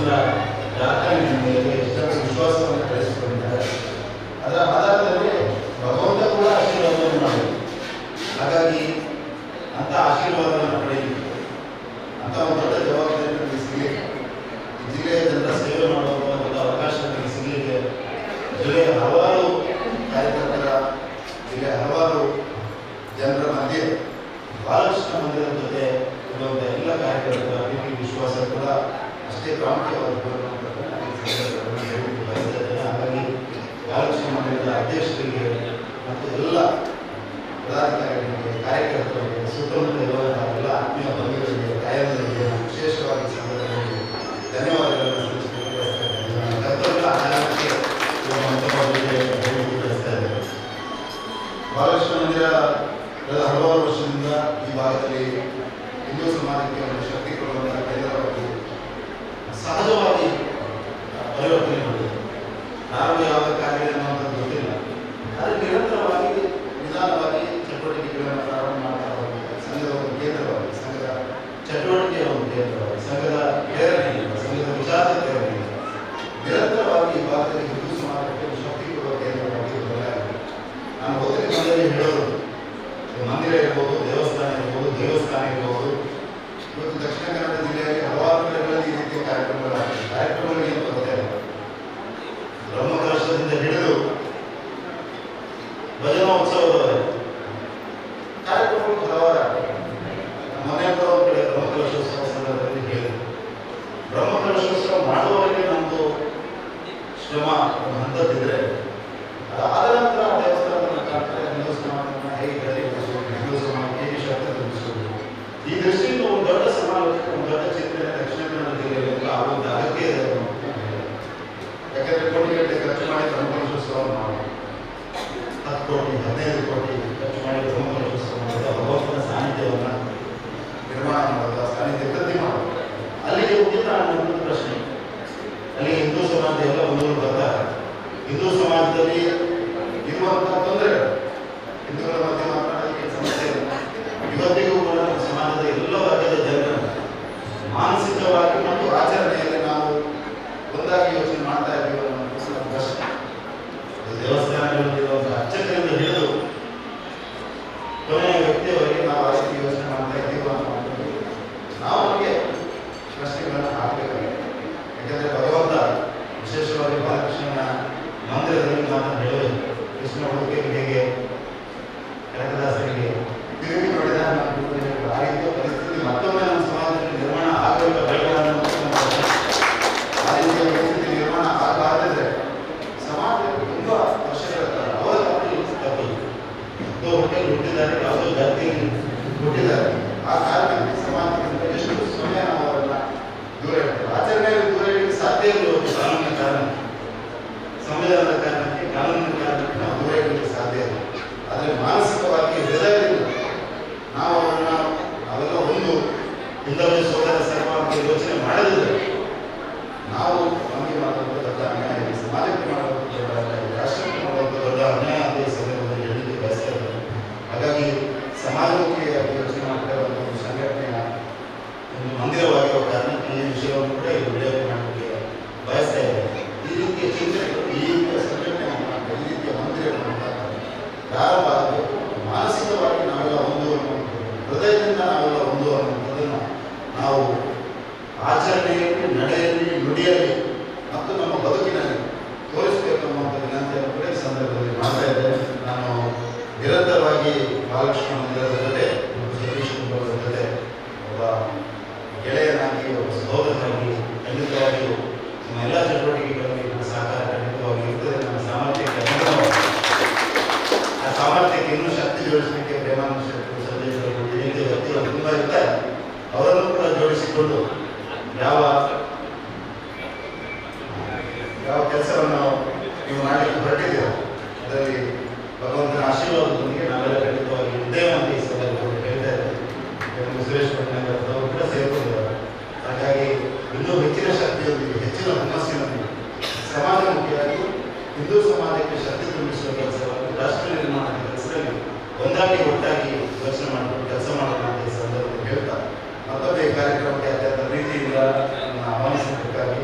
ವರ್ಷದ ರಾಜಕಾರಣಿ ಮೇಲೆ ಎಷ್ಟೊಂದು ವಿಶ್ವಾಸವನ್ನು ಬೆಳೆಸಿಕೊಂಡಿದ್ದಾರೆ. ಅದರ ಆಧಾರದಲ್ಲಿ ಭಗವಂತ ಕೂಡ ಆಶೀರ್ವಾದವನ್ನು ಮಾಡಿದರು. ಹಾಗಾಗಿ ಅಂಥ ಆಶೀರ್ವಾದವನ್ನು ಪಡೆಯಲಿಕ್ಕೆ ಅಂಥ ಒಂದು ದೊಡ್ಡ ಜವಾಬ್ದಾರಿ ನಮಗೆ ಸಿಗಲಿಕ್ಕೆ, ಜಿಲ್ಲೆಯ ಜನರ ಸೇವೆ ಮಾಡುವ ಒಂದು ಅವಕಾಶ ನಮಗೆ ಸಿಗಲಿಕ್ಕೆ ಜಿಲ್ಲೆಯ ಹಲವಾರು ಕಾರ್ಯಕರ್ತರ, ಜಿಲ್ಲೆಯ ಹಲವಾರು ಜನರ ಮಧ್ಯೆ ಬಾಲಕೃಷ್ಣ ಮಂದಿರದ ಜೊತೆ ಇರುವಂಥ ಎಲ್ಲ ಕಾರ್ಯಕರ್ತರ ಪ್ರೀತಿ ವಿಶ್ವಾಸ ಕೂಡ ಅಷ್ಟೇ ಪ್ರಾಮುಖ್ಯವಾದ ಬಯಸ್ತೇನೆ. ಹಾಗಾಗಿ ಬಾಲಕೃಷ್ಣ ಮಂದಿರದ ಅಧ್ಯಕ್ಷರಿಗೆ ಮತ್ತು ಎಲ್ಲ ಪದಾಧಿಕಾರಿಗಳಿಗೆ, ಕಾರ್ಯಕರ್ತರಿಗೆ, ಸುತ್ತಮುತ್ತ ಇರುವಂತಹ ಎಲ್ಲ ಆತ್ಮೀಯ ಬಂಧುಗಳಿಗೆ, ಕಾಯಂದರಿಗೆ ವಿಶೇಷವಾಗಿ ಸಂದರ್ಭದಲ್ಲಿ ಧನ್ಯವಾದಗಳನ್ನು ಸಲ್ಲಿಸಲಿಕ್ಕೆ ಬಯಸ್ತಾ ಇದ್ದೇನೆ. ನನ್ನ ಕರ್ತವ್ಯ ಆ ಕಾರಣಕ್ಕೆ ಬಯಸ್ತಾ ಇದ್ದೇನೆ. ಬಾಲಕೃಷ್ಣ ಮಂದಿರ ಕಳೆದ ಹಲವಾರು ವರ್ಷದಿಂದ ಈ ಭಾಗದಲ್ಲಿ ಹಿಂದೂ ಸಮಾಜಕ್ಕೆ ಒಂದು ಶಕ್ತಿ ಕೊಡುವಂತಹ ಕೇಂದ್ರವಾಗಿ ಸಹಜವಾಗಿ ಪರಿವರ್ತನೆ ಮಾಡಿದೆ. ನಾವು ಯಾವ ಕಾರ್ಯ ಅನ್ನುವಂಥದ್ದು ಗೊತ್ತಿಲ್ಲ, ಆದರೆ ನಿರಂತರವಾಗಿ ನಿಧಾನವಾಗಿ ಚಟುವಟಿಕೆಗಳನ್ನು ಪ್ರಾರಂಭ ಮಾಡ್ತಾ ಹೋಗಿದೆ. ಸಂಘದ ಒಂದು ಕೇಂದ್ರವಾಗಿ, ಸಂಘದ ಚಟುವಟಿಕೆಯ ಒಂದು ಕೇಂದ್ರವಾಗಿ, ಸಂಘದ ಪ್ರೇರಣೆಯಿಂದ, ಸಂಘದ ವಿಚಾರದ ಪ್ರೇರಣೆಯಿಂದ ನಿರಂತರವಾಗಿ ಈ ಭಾಗದಲ್ಲಿ ಹಿಂದೂ ಸಮಾಜಕ್ಕೆ ಒಂದು ಶಕ್ತಿ ಕೊಡುವ ಕೇಂದ್ರವಾಗಿ ಬದಲಾಗಿದೆ. ನಾನು ಮೊದಲಿನ ಮನೆಯಲ್ಲಿ ಹೇಳೋದು, ಮಂದಿರ ಇರ್ಬೋದು, ದೇವಸ್ಥಾನ ಇರ್ಬೋದು, ದೇವಸ್ಥಾನ ಇರ್ಬೋದು, ಇವತ್ತು ದಕ್ಷಿಣ ಕನ್ನಡ ಜಿಲ್ಲೆಯಲ್ಲಿ ಹಲವಾರು ಕಡೆಗಳಲ್ಲಿ ಈ ರೀತಿಯ ಕಾರ್ಯಕ್ರಮಗಳಿಗೆ ಬರುತ್ತೆ. ಬ್ರಹ್ಮಕಲಶದಿಂದ ಹಿಡಿದು ಭಜನೋತ್ಸವದವರೆಗೆ ಕಾರ್ಯಕ್ರಮಗಳು ಹಲವಾರು. ಮನೆ ಒಂದು ಕಡೆ ಬ್ರಹ್ಮಕಲಶೋತ್ಸವ ಸಂದರ್ಭದಲ್ಲಿ ಹೇಳಿದರು, ಬ್ರಹ್ಮಕಲಶೋತ್ಸವ ಮಾಡುವವರೆಗೆ ನಮ್ಮದು ಶ್ರಮ ಒಂದು ಹಂತದಿದ್ರೆ ಅದಾದ ನಂತರ ದೇವಸ್ಥಾನದ ಕಾರ್ಯಕ್ರಮ ಹಿಂದೂ ಸಮಾಜವನ್ನು ಹೇಗೆ ಗಟ್ಟಿಗೊಳಿಸುವುದು, ಹಿಂದೂ ಸಮಾಜ ಹೇಗೆ ಶಕ್ತಿ ತುಂಬಿಸುವುದು, ಈ ದೃಷ್ಟಿಯಿಂದ ಒಂದು ದೊಡ್ಡ ಸಮಾವೇಶ, ಒಂದು ದೊಡ್ಡ ಚಿಂತನೆ ದಕ್ಷಿಣ ಕನ್ನಡ ಜಿಲ್ಲೆಯಲ್ಲಿ ಆಗುವಂಥ ಅಗತ್ಯ ಇದೆ. ಯಾಕಂದರೆ ಕೋಟಿಗಟ್ಟಲೆ ಖರ್ಚು ಮಾಡಿ ಬ್ರಹ್ಮಕಲಶೋತ್ಸವವನ್ನು ಮಾಡೋದು, 10 ಕೋಟಿ 15 ಕೋಟಿ ಖರ್ಚು ಮಾಡಿ ಬ್ರಹ್ಮಕಲಶೋತ್ಸವ ಮಾಡೋದು, ಭಗವಂತನ ಸಾನ್ನಿಧ್ಯವನ್ನು ನಿರ್ಮಾಣ ಮಾಡೋದು, ಆ ಸಾನ್ನಿಧ್ಯ ವೃದ್ಧಿ ಮಾಡೋದು, ಅಲ್ಲಿಗೆ ಮುಗಿತ ಅನ್ನೋದು ಪ್ರಶ್ನೆ. ಅಲ್ಲಿ ಹಿಂದೂ ಸಮಾಜ ಎಲ್ಲ ಮುಂದೂರು ಬರ್ತಾರೆ. ಹಿಂದೂ ಸಮಾಜದಲ್ಲಿ ಇರುವಂತಹ ತೊಂದರೆಗಳು, ಹಿಂದೂಗಳ ಮಧ್ಯೆ ಮಾತನಾಡಲಿಕ್ಕೆ ಸಮಸ್ಯೆ ಇಲ್ಲ. ಇವತ್ತಿಗೂ ಕೂಡ ನಮ್ಮ ಸಮಾಜದ ಎಲ್ಲ ವರ್ಗದ ಜನರನ್ನು ಮಾನಸಿಕವಾಗಿ ಮತ್ತು ಆಚರಣೆಯಲ್ಲಿ ನಾವು ಒಂದಾಗಿ ಯೋಚನೆ ಮಾಡ್ತಾ ಇದ್ದೀವಿ ಅನ್ನೋದು ಪ್ರಶ್ನೆ. ದೇವಸ್ಥಾನಗಳಲ್ಲಿರುವಂತಹ ಅರ್ಚಕರಿಂದ ಹಿಡಿದು ಕೊನೆಯ ವ್ಯಕ್ತಿಯವರೆಗೆ ನಾವು ಆ ರೀತಿ ಯೋಚನೆ ಮಾಡ್ತಾ ಇದ್ದೀವಿ ಅನ್ನೋದು ನಾವು ನಮಗೆ ಪ್ರಶ್ನೆಗಳನ್ನು ಹಾಕಬೇಕಾಗಿದೆ. ಯಾಕಂದರೆ ಭಗವಂತ ವಿಶೇಷವಾಗಿ ಬಾಲಕೃಷ್ಣನ ಮಂದಿರದಲ್ಲಿ ಮಾತನ್ನು ಹೇಳೋದು, ಕೃಷ್ಣ ಹುಡುಗಿಗೆ ಹೇಗೆ ಕನಕದಾಸರಿಗೆ ತಿರುಗಿ ನೋಡಿದ ಆ ರೀತಿಯ ಪರಿಸ್ಥಿತಿ ಮತ್ತೊಮ್ಮೆ ನಮ್ಮ ಸಮಾಜದಲ್ಲಿ ನಿರ್ಮಾಣ ಆಗಬೇಕು. ಆ ರೀತಿಯ ಪರಿಸ್ಥಿತಿ ನಿರ್ಮಾಣ ಆಗಲಾದರೆ ಸಮಾಜದಲ್ಲಿ ತುಂಬ ವರ್ಷಗಳ ಕಾಲ ಅವರ ತಪ್ಪು ಹೊಟ್ಟೆಯಲ್ಲಿ ಹುಟ್ಟಿದ್ದಾರೆ, ಯಾವುದೋ ಜಾತಿಯಲ್ಲಿ ಹುಟ್ಟಿದ್ದಾರೆ. ಆ ಕಾರಣಕ್ಕೆ ಸಮಾಜದಿಂದ ಎಷ್ಟು ಸಮಯ ನಾವು ಅವರನ್ನು ದೂರ ಇಡ್ತೇವೆ. ಆಚರಣೆಯಲ್ಲಿ ದೂರ ಇಡಲಿಕ್ಕೆ ಸಾಧ್ಯ ಇರುವುದು ಕಾನೂನಿನ ಕಾರಣ, ಸಂವಿಧಾನದ ಕಾರಣಕ್ಕೆ, ಕಾನೂನಿನ ಕಾರಣಕ್ಕೆ ನಾವು ದೂರ ಇಡಲಿಕ್ಕೆ ಸಾಧ್ಯ ಇಲ್ಲ. ಆದರೆ ಮಾನಸಿಕವಾಗಿ ಹೃದಯದಿಂದ ನಾವು ಅವರನ್ನು ಅವೆಲ್ಲ ಒಂದು ಹಿಂದವೇ ಸೋದರ ಸರ್ವ ಅಂತ ಯೋಚನೆ ಮಾಡದಿದ್ದರೆ ನಾವು ನಮಗೆ ಮಾಡುವಂಥ ದೊಡ್ಡ ಅನ್ಯಾಯ, ಸಮಾಜಕ್ಕೆ ಮಾಡುವಂಥ ದೊಡ್ಡ ಅನ್ಯಾಯ, ರಾಷ್ಟ್ರಕ್ಕೆ ಮಾಡುವಂಥ ದೊಡ್ಡ ಅನ್ಯಾಯ ಅಂತ ಈ ಸಂದರ್ಭದಲ್ಲಿ ಹೇಳಲಿಕ್ಕೆ ಬಯಸ್ತಾ ಇದ್ದಾರೆ. ಹಾಗಾಗಿ ಸಮಾಜಮುಖಿಯಾಗಿ ಯೋಚನೆ ಮಾಡ್ತಾ ಇರುವಂಥ ಒಂದು ಸಂಘಟನೆಯ ಒಂದು ಮಂದಿರವಾಗಿರುವ ಕಾರಣಕ್ಕೆ ಈ ವಿಷಯವನ್ನು ಕೂಡ ಇಲ್ಲಿ ಉಲ್ಲೇಖ ಮಾಡಲಿಕ್ಕೆ ಬಯಸ್ತಾ ಇದ್ದಾರೆ. ಈ ರೀತಿಯ ಚಿಂತನೆಗಳು, ಈ ರೀತಿಯ ಸಂಘಟನೆ ಮುಖಾಂತರ, ಈ ರೀತಿಯ ಮಂದಿರಗಳ ಮುಖಾಂತರ ಪ್ರಾರಂಭ ಆಗಬೇಕು. ಮಾನಸಿಕವಾಗಿ ನಾವೆಲ್ಲ ಒಂದು ಅನ್ನುವಂಥದ್ದು, ಹೃದಯದಿಂದ ನಾವೆಲ್ಲ ಒಂದು ಅನ್ನುವಂಥದ್ದನ್ನು ನಾವು ಆಚರಣೆಯಲ್ಲಿ, ನಡೆಯಲ್ಲಿ, ನುಡಿಯಲ್ಲಿ ಮತ್ತು ನಮ್ಮ ಬದುಕಿನಲ್ಲಿ ತೋರಿಸಬೇಕು ಅನ್ನುವಂಥ ವಿನಂತಿಯನ್ನು ಕೂಡ ಈ ಸಂದರ್ಭದಲ್ಲಿ ಮಾಡ್ತಾ ಇದ್ದೇನೆ. ನಾನು ನಿರಂತರವಾಗಿ ಬಾಲಕೃಷ್ಣ ಮಂದಿರದ ಜೊತೆ, ಸತೀಶ್ ಕುಟುಂಬದ ಜೊತೆ ಒಬ್ಬ ಗೆಳೆಯನಾಗಿ, ಒಬ್ಬ ಸಹೋದರನಾಗಿ ಖಂಡಿತವಾಗಿಯೂ ನಮ್ಮ ಎಲ್ಲ ಚಟುವಟಿಕೆಗಳಲ್ಲಿ ನನ್ನ ಸಹಕಾರ ಖಂಡಿತವಾಗಿ ಇರ್ತದೆ. ನನ್ನ ಸಾಮರ್ಥ್ಯಕ್ಕೆ ಆ ಸಾಮರ್ಥ್ಯಕ್ಕೆ ಇನ್ನೂ ಶಕ್ತಿ ಜೋಡಿಸಲಿಕ್ಕೆ ಪ್ರೇಮಾನಂದ ಶೆಟ್ಟಿ, ಸಂದೇಶ್ ಅವರು, ಈ ರೀತಿಯ ವ್ಯಕ್ತಿಗಳು ತುಂಬ ಇರ್ತಾರೆ. ಅವರನ್ನು ಕೂಡ ಜೋಡಿಸಿಕೊಂಡು ಯಾವ ಕೆಲಸವನ್ನು ನೀವು ಮಾಡಲಿಕ್ಕೆ ಹೊರಟಿದ್ದೀರ ಅದರಲ್ಲಿ ಭಗವಂತನ ಆಶೀರ್ವಾದದೊಂದಿಗೆ ನಾವೆಲ್ಲ ಖಂಡಿತವಾಗಿ ಇದ್ದೇವೆ ಅಂತ ಈ ಸಂದರ್ಭದಲ್ಲಿ ಹೇಳ್ತಾ ಇದ್ದಾರೆ. ಸುರೇಶ್ ಪಟ್ನಾಯಕ್ ಅವರು ಕೂಡ ಸೇರಿಕೊಂಡಿದ್ದಾರೆ. ಹಾಗಾಗಿ ಇನ್ನೂ ಹೆಚ್ಚಿನ ಶಕ್ತಿಯೊಂದಿಗೆ, ಹೆಚ್ಚಿನ ಹುಮ್ಮಸ್ಸಿನೊಂದಿಗೆ ಸಮಾಜಮುಖಿಯಾಗಿ ಹಿಂದೂ ಸಮಾಜಕ್ಕೆ ಶಕ್ತಿ ತುಂಬಿಸುವ ಕೆಲಸವನ್ನು, ರಾಷ್ಟ್ರ ನಿರ್ಮಾಣದ ಕೆಲಸದಲ್ಲಿ ಒಂದಾಗಿ ಒಟ್ಟಾಗಿ ಯೋಚನೆ ಮಾಡಿಕೊಂಡು ಕೆಲಸ ಮಾಡೋಣ ಅಂತ ಈ ಸಂದರ್ಭದಲ್ಲಿ ಹೇಳ್ತಾ ಮತ್ತೊಮ್ಮೆ ಈ ಕಾರ್ಯಕ್ರಮಕ್ಕೆ ಅತ್ಯಂತ ಪ್ರೀತಿಯಿಂದ ಆಹ್ವಾನಿಸಬೇಕಾಗಿ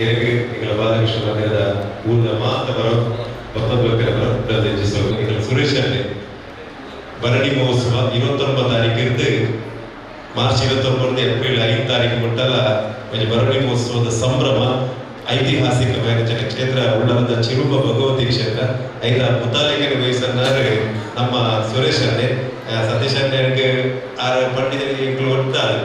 எனக்கு எங்களை பாலகிருஷ்ண ಮಂದಿರದ ಊರಿನ ಮಾತ ಬರೋ ಮತ್ತೊಬ್ಬರ ಪ್ರತಿನಿಧಿಸಲು எங்கள் ಸುರೇಶ್ ಅಣ್ಣೆ ಭರಣಿ ಮಹೋತ್ಸವ 29 ತಾರೀಕು ಇருந்து ಮಾರ್ಚ್ 29 ಏಪ್ರಿಲ್ 5 ತಾರೀಕು ಮುಟ್ಟಲ ಭರಣಿ ಮಹೋತ್ಸವದ ಸಂಭ್ರಮ ಐತಿಹಾಸಿಕమైన ಕ್ಷೇತ್ರ ಉಳ್ಳಾಲದ ಚಿರುಮ ಭಗವತಿ ಕ್ಷೇತ್ರ ಐದ ಮುತಾಲಿಕನ ವಯಸ್ಸನ್ನಾರು ನಮ್ಮ ಸುರೇಶ್ ಅಣ್ಣೆ ಸತೀಶ್ ಅಣ್ಣೆ ಪಂಡಿತರಿಗೆ ಒಟ್ಟಾರೆ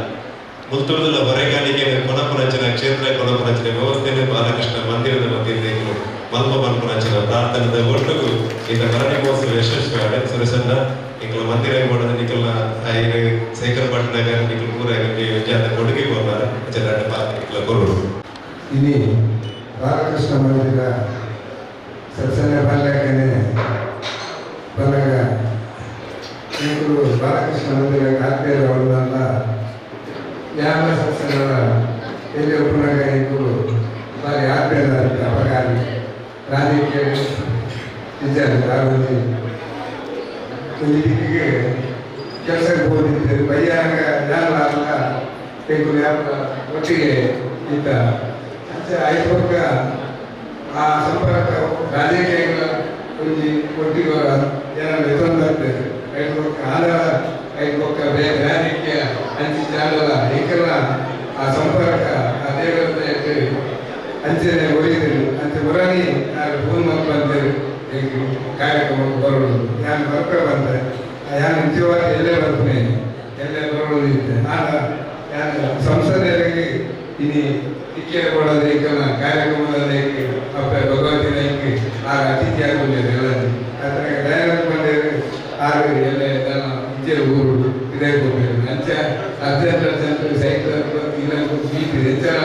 ಮುಲ್ತುಳದ ಹೊರೆಗಾಣಿಕೆ ಕೊನಪುರಂಚಿನ ಕ್ಷೇತ್ರ ಕೊನಪುರಂಚಿನ ವ್ಯವಸ್ಥೆಯನ್ನು ಬಾಲಕೃಷ್ಣ ಮಂದಿರದ ಮಧ್ಯೆ ಮಲ್ಪ ಮಲ್ಪುರಂಚಿನ ಪ್ರಾರ್ಥನದ ಒಟ್ಟಿಗೂ ಇಂಥ ಭರಣಿ ಮಹೋತ್ಸವ ಯಶಸ್ವಿ ಆಡ ಸುರೇಶನ್ನ ನಿಕ್ಕಲ ಮಂದಿರ ಮಾಡೋದು ನಿಕ್ಕಲ್ನ ಶೇಖರ್ ಪಟ್ಟಣಗ ನಿಕ್ಕಲ ಊರಾಗ ವಿಜಯದ ಕೊಡುಗೆ ಹೋಗ್ತಾರೆ ಚೆನ್ನಾಗಿ ಪಾತ್ರ ಕೊರು ini ಬಾಲಕೃಷ್ಣ ಮಂದಿರ ಸತ್ಸಂಗ ಬಾಲಕನೇ ಬಲಗ ಇವರು ಬಾಲಕೃಷ್ಣ ಮಂದಿರ ಆತ್ಮೀಯರ ಅವರನ್ನ ಯಾವ ಸತ್ಸಂಗದ ಎಲ್ಲಿ ಒಬ್ಬನಾಗ ಇವರು ಬಾರಿ ಆತ್ಮೀಯರ ಅಪಕಾರಿ ರಾಜಕೀಯ ವಿಚಾರ ಇದಕ್ಕೆ ಕೆಲಸಕ್ಕೆ ಹೋಗಿದ್ದೆ ಬಯ್ಯಾಗ ಯಾರ ತೆಗೆದು ಯಾರ ಒಟ್ಟಿಗೆ ಇದ್ದ ಐದಕ್ಕ ಆ ಸಂಪರ್ಕ ರಾಜಕೀಯಗಳ ಒಟ್ಟಿಗೆ ಏನಾದ್ರು ಎತ್ತೊಂದಾಗ್ತದೆ ಐದಕ್ಕ ಆಧಾರ ಐದಕ್ಕ ರಾಜಕೀಯ ಹಂಚಿ ಜಾಗಲ್ಲ ಏಕೆಲ್ಲ ಆ ಸಂಪರ್ಕ ಆ ದೇವರ ಅಂಚನೆ ಒಯ್ದರು ಅಂತ ಹೊರಗೆ ಫೋನ್ ಮಾಡ್ಬಂತೇಳಿ ಕಾರ್ಯಕ್ರಮಕ್ಕೆ ಬರೋದು ನಾನು ಬರ್ಕೊ ಬಂದೆ ನಾನು ನಿಜವಾಗಿ ಎಲ್ಲೇ ಬರ್ತೀನಿ ಎಲ್ಲೇ ಬರೋದು ಇದ್ದೆ ನಾನು ಸಂಸದರಿಗೆ ಇನ್ನು ಟಿಕೆ ಕೊಡೋದು ಈಗಲ್ಲ ಕಾರ್ಯಕ್ರಮದಲ್ಲಿ ಅಪ್ಪ ಭಗವತಿನ ಹಿಂಗೆ ಆಗ ಅತಿಥಿ ಆಗಿಬಿಟ್ಟಿದೆ ಎಲ್ಲ ಅದ್ರ ಡೈರೆಕ್ಟ್ ಬಂದಿದ್ರೆ ಆಗ ಎಲ್ಲ ಇದೇ ಊರು ಇದೇ ಹೋಗ್ಬೇಕು ಅಂಚ 18 ಜನರು ಸೈಕಲ್ ಇಲ್ಲ ಬೀಟ್ ಹೆಚ್ಚಳ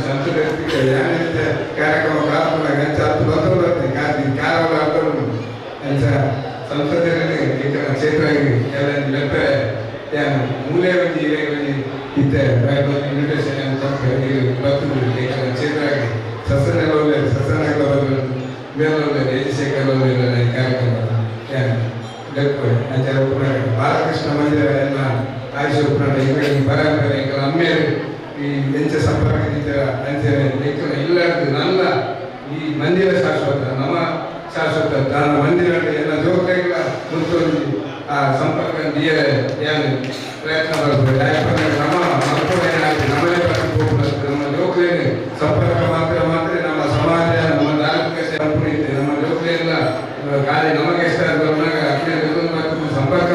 ಸಂಸ್ಕೃತಿ ಯಾನಿಂದ ಕಾರ್ಯಕ್ರಮ ಕಾಪಾಡಾಗ ಅಂಚ 10 ಬಂದು ಬರ್ತೀನಿ ಕಾರವಾರ ಹಾಕೊಂಡು ಅಂಚ ಸಂಸದರಲ್ಲಿ ಈಗ ಕ್ಷೇತ್ರ ಎಲ್ಲ ಲೆಪ್ಪ ಏನು ಮೂಲೆ ಬಂದು ಇರೇ ಬಂದು ಇದ್ದೆ ಇನ್ವಿಟೇಷನ್ ಅಂತ ಬರ್ತದೆ ಕ್ಷೇತ್ರ ಆಗಿ ಸಸ್ಯನಗಳು ಸಸ್ಯನಗಳು ಮೇಲೊಳ್ಳೆ ರಾಜಶೇಖರ ಕಾರ್ಯಕ್ರಮ ಬಾಲಕೃಷ್ಣ ಮಂದಿರ ಎಲ್ಲ ಆಯುಷ ಈಗ ಪರಂಪರೆ ಅಮ್ಮೇರು ಈ ಬೆಂಚ ಸಂಪರ್ಕದಿಂದ ಅಂಚನೆ ಇಲ್ಲದ್ದು ನನ್ನ ಈ ಮಂದಿರ ಶಾಶ್ವತ ನಮ್ಮ ಶಾಶ್ವತ ನನ್ನ ಮಂದಿರ ಎಲ್ಲ ಜೋಗಗಳ ಮುಂಚೊಂದು ಆ ಸಂಪರ್ಕ ಏನು ಪ್ರಯತ್ನ ಬರ್ತದೆ ನಮ್ಮ ಮಕ್ಕಳೇನಾಗ್ತದೆ ನಮ್ಮದೇ ಬರ್ತದೆ ನಮ್ಮ ಜೋಗಲೇನು ಸಂಪರ್ಕ ಮಾತ್ರ ನಮ್ಮ ಸಮಾಜ ನಮ್ಮ ಧಾರ್ಮಿಕತೆ ಸಂಪೂರ್ಣ ನಮ್ಮ ಜೋಗಲೆಲ್ಲ ಗಾಳಿ ನಮಗೆ ಎಷ್ಟ ಸಂಪರ್ಕ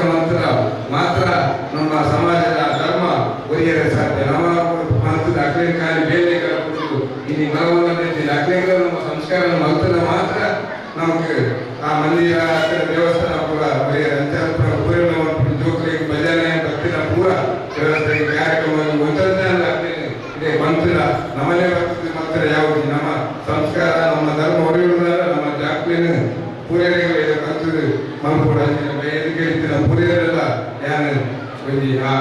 ಮಾತ್ರ ನಮ್ಮ ಸಮಾಜದ ಧರ್ಮ ಒಯ್ಯರ ಸಾಧ್ಯ ನಮ್ಮ ಮಂತ್ರದ ಅಕ್ಲೇನ್ ಖಾಲಿ ಬೇಲೆಗಳ ಕುರಿತು ಇಲ್ಲಿ ಮನವೊಂದೈತಿ ಅಕ್ಲೇಗಳ ನಮ್ಮ ಸಂಸ್ಕಾರ ಮಂತ್ರದ ಮಾತ್ರ ನಮಗೆ ಆ ಮಂದಿರ ದೇವಸ್ಥಾನ ಪೂರ ಒಯ್ಯರ ಅಂಚಾರ ಪೂರ್ಣ ಜೋಕ್ಲಿಗೆ ಭಜನೆ ಭಕ್ತಿನ ಪೂರ ವ್ಯವಸ್ಥೆ ಕಾರ್ಯಕ್ರಮ ಒಂದೊಂದೇ ಅಲ್ಲ ಇದೇ ಮಂತ್ರ ನಮ್ಮಲ್ಲೇ ಬರ್ತದೆ ಮಂತ್ರ ಯಾವುದು ನಮ್ಮ ಸಂಸ್ಕಾರ ನಮ್ಮ ಧರ್ಮ ಒಡೆಯುವುದಲ್ಲ ನಮ್ಮ ಜಾಕ್ಲಿನ ಪೂರೈಗಳು ಕಲ್ತದೆ ಮಲ್ಪೂಡ ಎದಕ್ಕೆ ನಮ್ಮ ಪೂರೈರೆಲ್ಲ ಯಾರು ಆ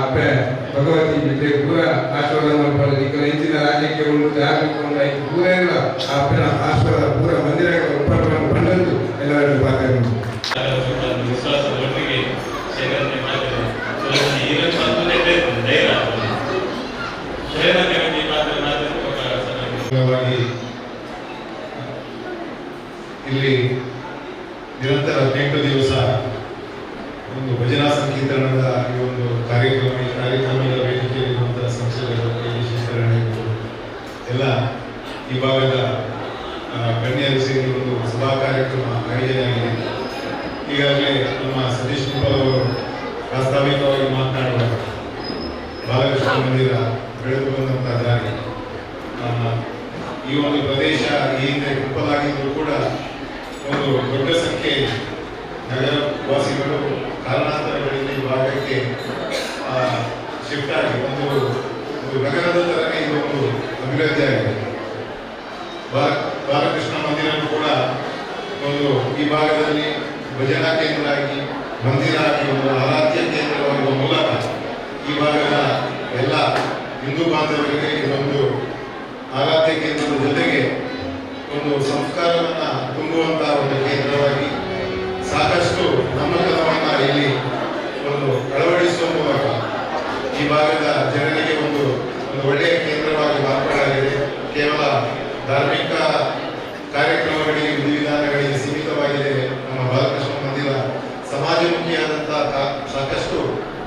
ಭಗವತಿ ಜೊತೆ ಪೂರ ಆಶೀರ್ವಾದ ಮಾಡ್ಕೊಳ್ಳೋದು ಈಗ ಹೆಚ್ಚಿನ ರಾಜ್ಯಕ್ಕೆ ಒಂದು ಧಾರ್ಮಿಕ ಒಂದು ಐದು ಪೂರೈಲ್ಲ ಆ ಅಪ್ಪನ ಆಶೀರ್ವಾದ ಪೂರ ಮಂದಿರಗಳು ಉಪಕರಣ ಬಂದದ್ದು ಎಲ್ಲರೂ ಪಾತ್ರ ವಿಶ್ವಾಸದೊಟ್ಟಿಗೆ ಸೇವನೆ ಮಾಡಿದರೆ ಇಲ್ಲಿ ನಿರಂತರ 18 ದಿವಸ ಒಂದು ಭಜನಾ ಸಂಕೀರ್ತನದ ಈ ಒಂದು ಕಾರ್ಯಕ್ರಮದ ವೇದಿಕೆಯಲ್ಲಿರುವಂತಹ ಸಂಸದರು ಎಲ್ಲ ಈ ಭಾಗದ ಗಣ್ಯರು ಸೇರಿ ಒಂದು ಸಭಾ ಕಾರ್ಯಕ್ರಮ ಆಯೋಜನೆಯಾಗಿದೆ. ಈಗಾಗಲೇ ನಮ್ಮ ಸತೀಶ್ ಕುಂಪಲ್ ಅವರು ಪ್ರಾಸ್ತಾವಿಕವಾಗಿ ಮಾತನಾಡುವಾಗ ಬಾಲಕೃಷ್ಣ ಮಂದಿರ ಬೆಳೆದು ಬಂದಂತಹ ದಾರಿ ಈ ಒಂದು ಪ್ರದೇಶ ಈ ಹಿಂದೆ ಕುಂಪಲಾಗಿದ್ದರೂ ಕೂಡ ಒಂದು ದೊಡ್ಡ ಸಂಖ್ಯೆ ನಗರವಾಸಿಗಳು ಕಾರಣಾಂತರಗಳಿಂದ ಈ ಭಾಗಕ್ಕೆ ಶಿಫ್ಟ್ ಆಗಿ ಒಂದು ನಗರದ ತರನೇ ಇದು ಒಂದು ಅಭಿವೃದ್ಧಿ ಆಗಿದೆ. ಬಾಲಕೃಷ್ಣ ಮಂದಿರವು ಕೂಡ ಒಂದು ಈ ಭಾಗದಲ್ಲಿ ಭಜನಾ ಕೇಂದ್ರ ಆಗಿ ಮಂದಿರ ಆಗಿ ಒಂದು ಆರಾಧ್ಯ ಕೇಂದ್ರವಾಗುವ ಮೂಲಕ ಈ ಭಾಗದ ಎಲ್ಲ ಹಿಂದೂ ಬಾಂಧವರಿಗೆ ಇದೊಂದು ಆರಾಧ್ಯ ಕೇಂದ್ರದ ಜೊತೆಗೆ ಒಂದು ಸಂಸ್ಕಾರವನ್ನು ತುಂಬುವಂತಹ ಒಂದು ಕೇಂದ್ರವಾಗಿ ಸಾಕಷ್ಟು ನಮ್ಮತನವನ್ನು ಇಲ್ಲಿ ಒಂದು ಅಳವಡಿಸುವ ಮೂಲಕ ಈ ಭಾಗದ ಜನರಿಗೆ ಒಂದು ಒಳ್ಳೆಯ ಕೇಂದ್ರವಾಗಿ ಮಾರ್ಪಾಡಾಗಿದೆ. ಕೇವಲ ಸಾಕಷ್ಟು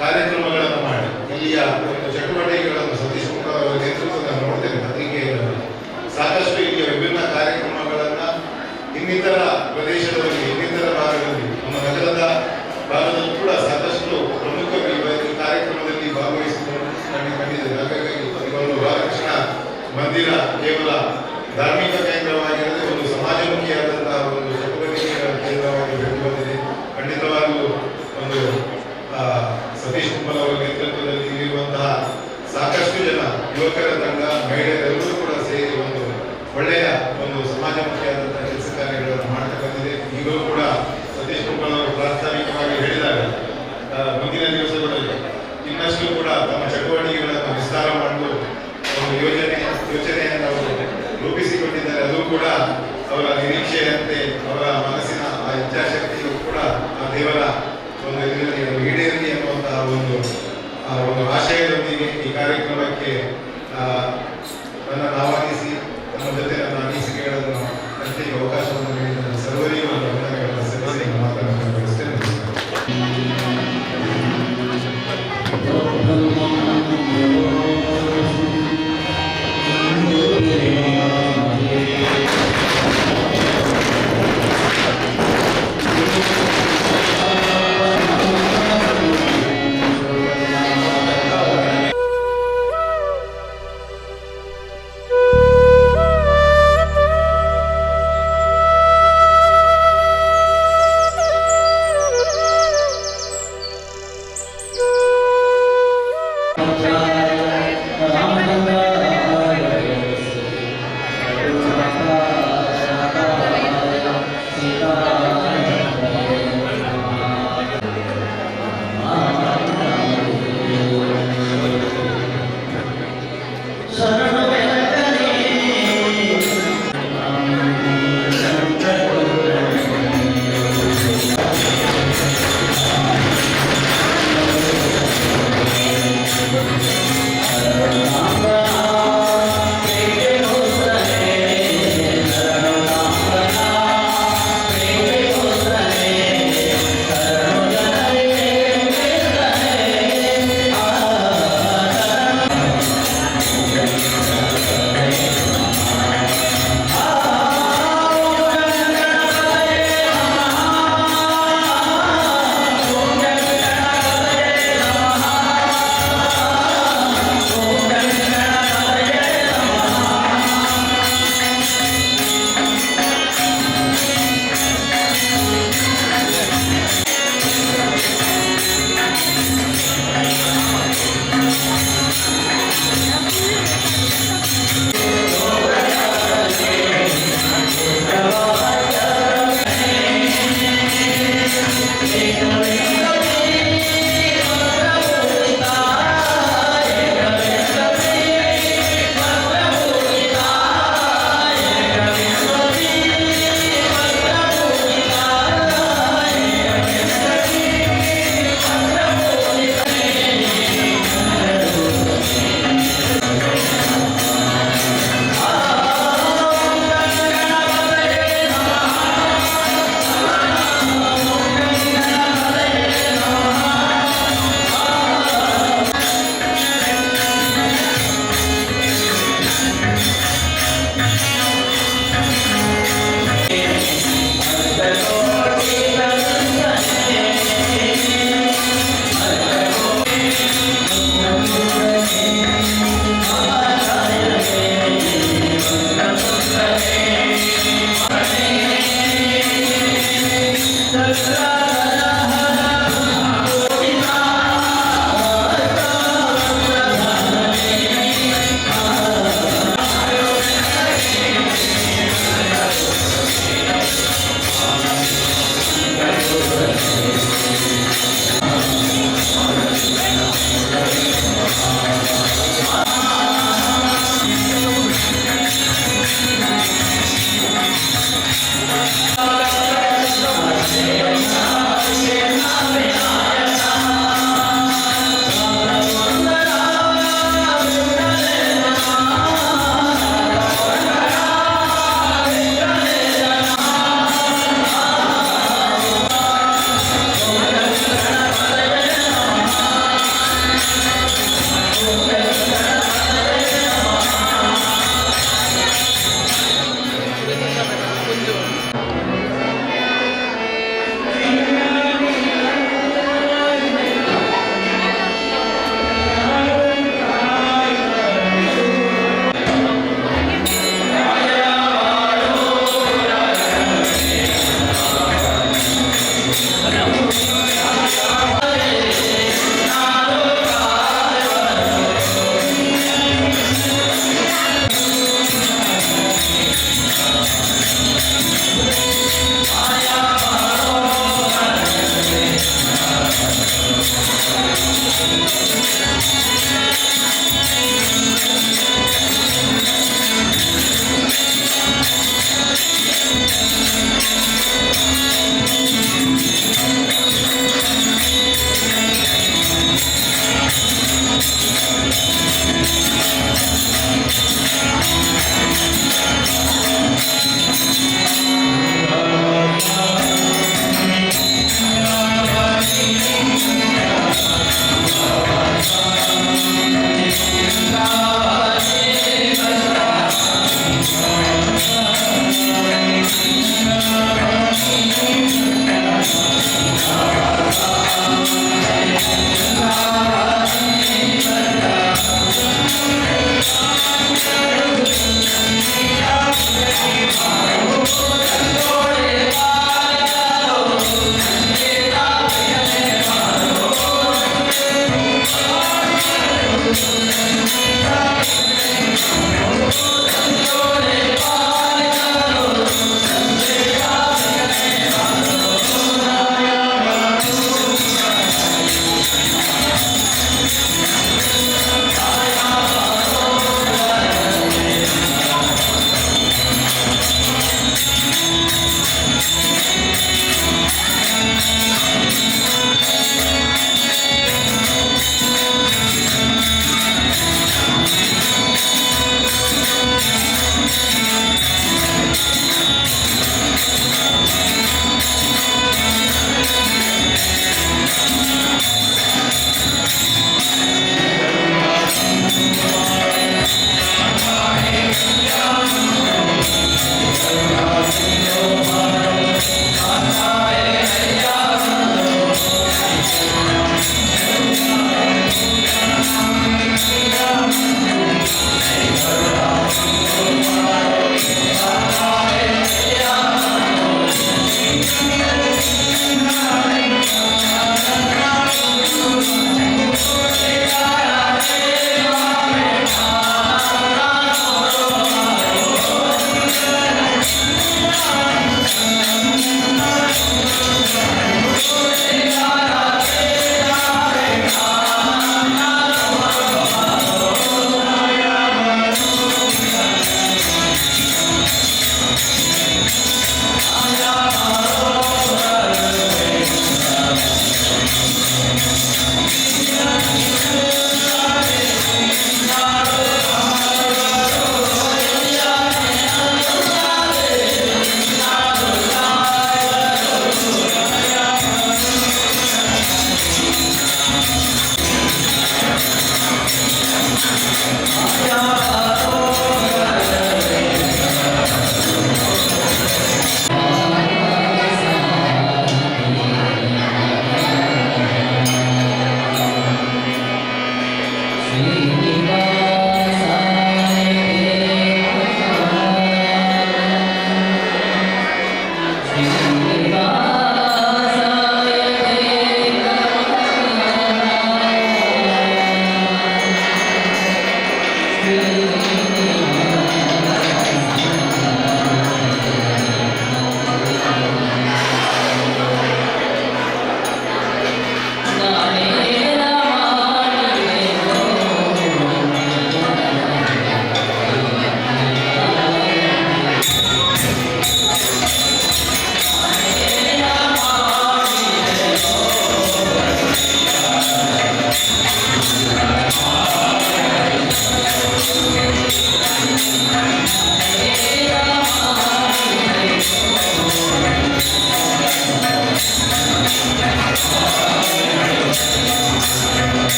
ಕಾರ್ಯಕ್ರಮಗಳನ್ನು ಮಾಡಿ ಇಲ್ಲಿಯ ಒಂದು ಚಟುವಟಿಕೆಗಳನ್ನು ಸತೀಶ್ ಕುಮಾರ್ ಅವರ ನೇತೃತ್ವದ ನೋಡ್ತೇನೆ ಪತ್ರಿಕೆಗಳಲ್ಲಿ ಸಾಕಷ್ಟು ಇಲ್ಲಿಯ ವಿಭಿನ್ನ ಕಾರ್ಯಕ್ರಮಗಳನ್ನು ಇನ್ನಿತರ ಪ್ರದೇಶದಲ್ಲಿ ಇನ್ನಿತರ ಭಾಗದಲ್ಲಿ ನಮ್ಮ ನಗರದ ಭಾಗದಲ್ಲೂ ಕೂಡ ಸಾಕಷ್ಟು ಪ್ರಮುಖ ಕಾರ್ಯಕ್ರಮದಲ್ಲಿ ಭಾಗವಹಿಸಿಕೊಂಡು ಕಂಡಿದ್ದೇವೆ. ಹಾಗಾಗಿ ಒಂದು ಬಾಲಕೃಷ್ಣ ಮಂದಿರ ಕೇವಲ ಧಾರ್ಮಿಕ ಕೇಂದ್ರವಾಗಿರದೆ ಒಂದು ಸಮಾಜಮುಖಿಯಾದಂತಹ ಒಂದು ಚಟುವಟಿಕೆಗಳ ಕೇಂದ್ರವಾಗಿ ಬೆಳೆದು ಬಂದಿದೆ. ಖಂಡಿತವಾಗಲೂ ಒಂದು ಸತೀಶ್ ಕುಮಾರ್ ಅವರ ನೇತೃತ್ವದಲ್ಲಿ ಇರುವಂತಹ ಸಾಕಷ್ಟು ಜನ ಯುವಕರ ತಂಡ ಮಹಿಳೆಯರೆಲ್ಲರೂ ಕೂಡ ಸೇರಿ ಒಂದು ಒಳ್ಳೆಯ ಒಂದು ಸಮಾಜಮುಖಿಯಾದಂತಹ ಕೆಲಸ ಕಾರ್ಯಗಳನ್ನು ಮಾಡ್ತಾ ಬಂದಿದೆ. ಈಗಲೂ ಕೂಡ ಸತೀಶ್ ಕುಮಾರ್ ಅವರು ಪ್ರಾಸ್ತಾವಿಕವಾಗಿ ಹೇಳಿದಾಗ ಮುಂದಿನ ದಿವಸಗಳಲ್ಲಿ ಇನ್ನಷ್ಟು ಕೂಡ ತಮ್ಮ ಚಟುವಟಿಕೆಗಳನ್ನು ವಿಸ್ತಾರ ಮಾಡಲು ಒಂದು ಯೋಚನೆಯನ್ನು ಅವರು ರೂಪಿಸಿಕೊಂಡಿದ್ದಾರೆ. ಅದು ಕೂಡ ಅವರ ನಿರೀಕ್ಷೆಯಂತೆ ಅವರ ಮನಸ್ಸಿನ ಆ ಇಚ್ಛಾಶಕ್ತಿಯು ಕೂಡ ಆ ದೇವರ ಒಂದು ಇದರಲ್ಲಿ ಈಡೇರಲಿ ಎನ್ನುವಂತಹ ಒಂದು ಆಶಯದೊಂದಿಗೆ ಈ ಕಾರ್ಯಕ್ರಮಕ್ಕೆ ನನ್ನನ್ನು ಆಹ್ವಾನಿಸಿ ನಮ್ಮ ಜೊತೆ ನನ್ನ ಅನಿಸಿಕೆಗಳನ್ನು ಹಂಚಿಕೆ ಅವಕಾಶವನ್ನು ನೀಡಿದ ಸರ್ವರಿಗೂ ನನ್ನ ವಂದನೆಗಳನ್ನು ಸಲ್ಲಿಸಿ ಮಾತನಾಡಲು ಬಯಸ್ತೇನೆ. ನಮಸ್ಕಾರ.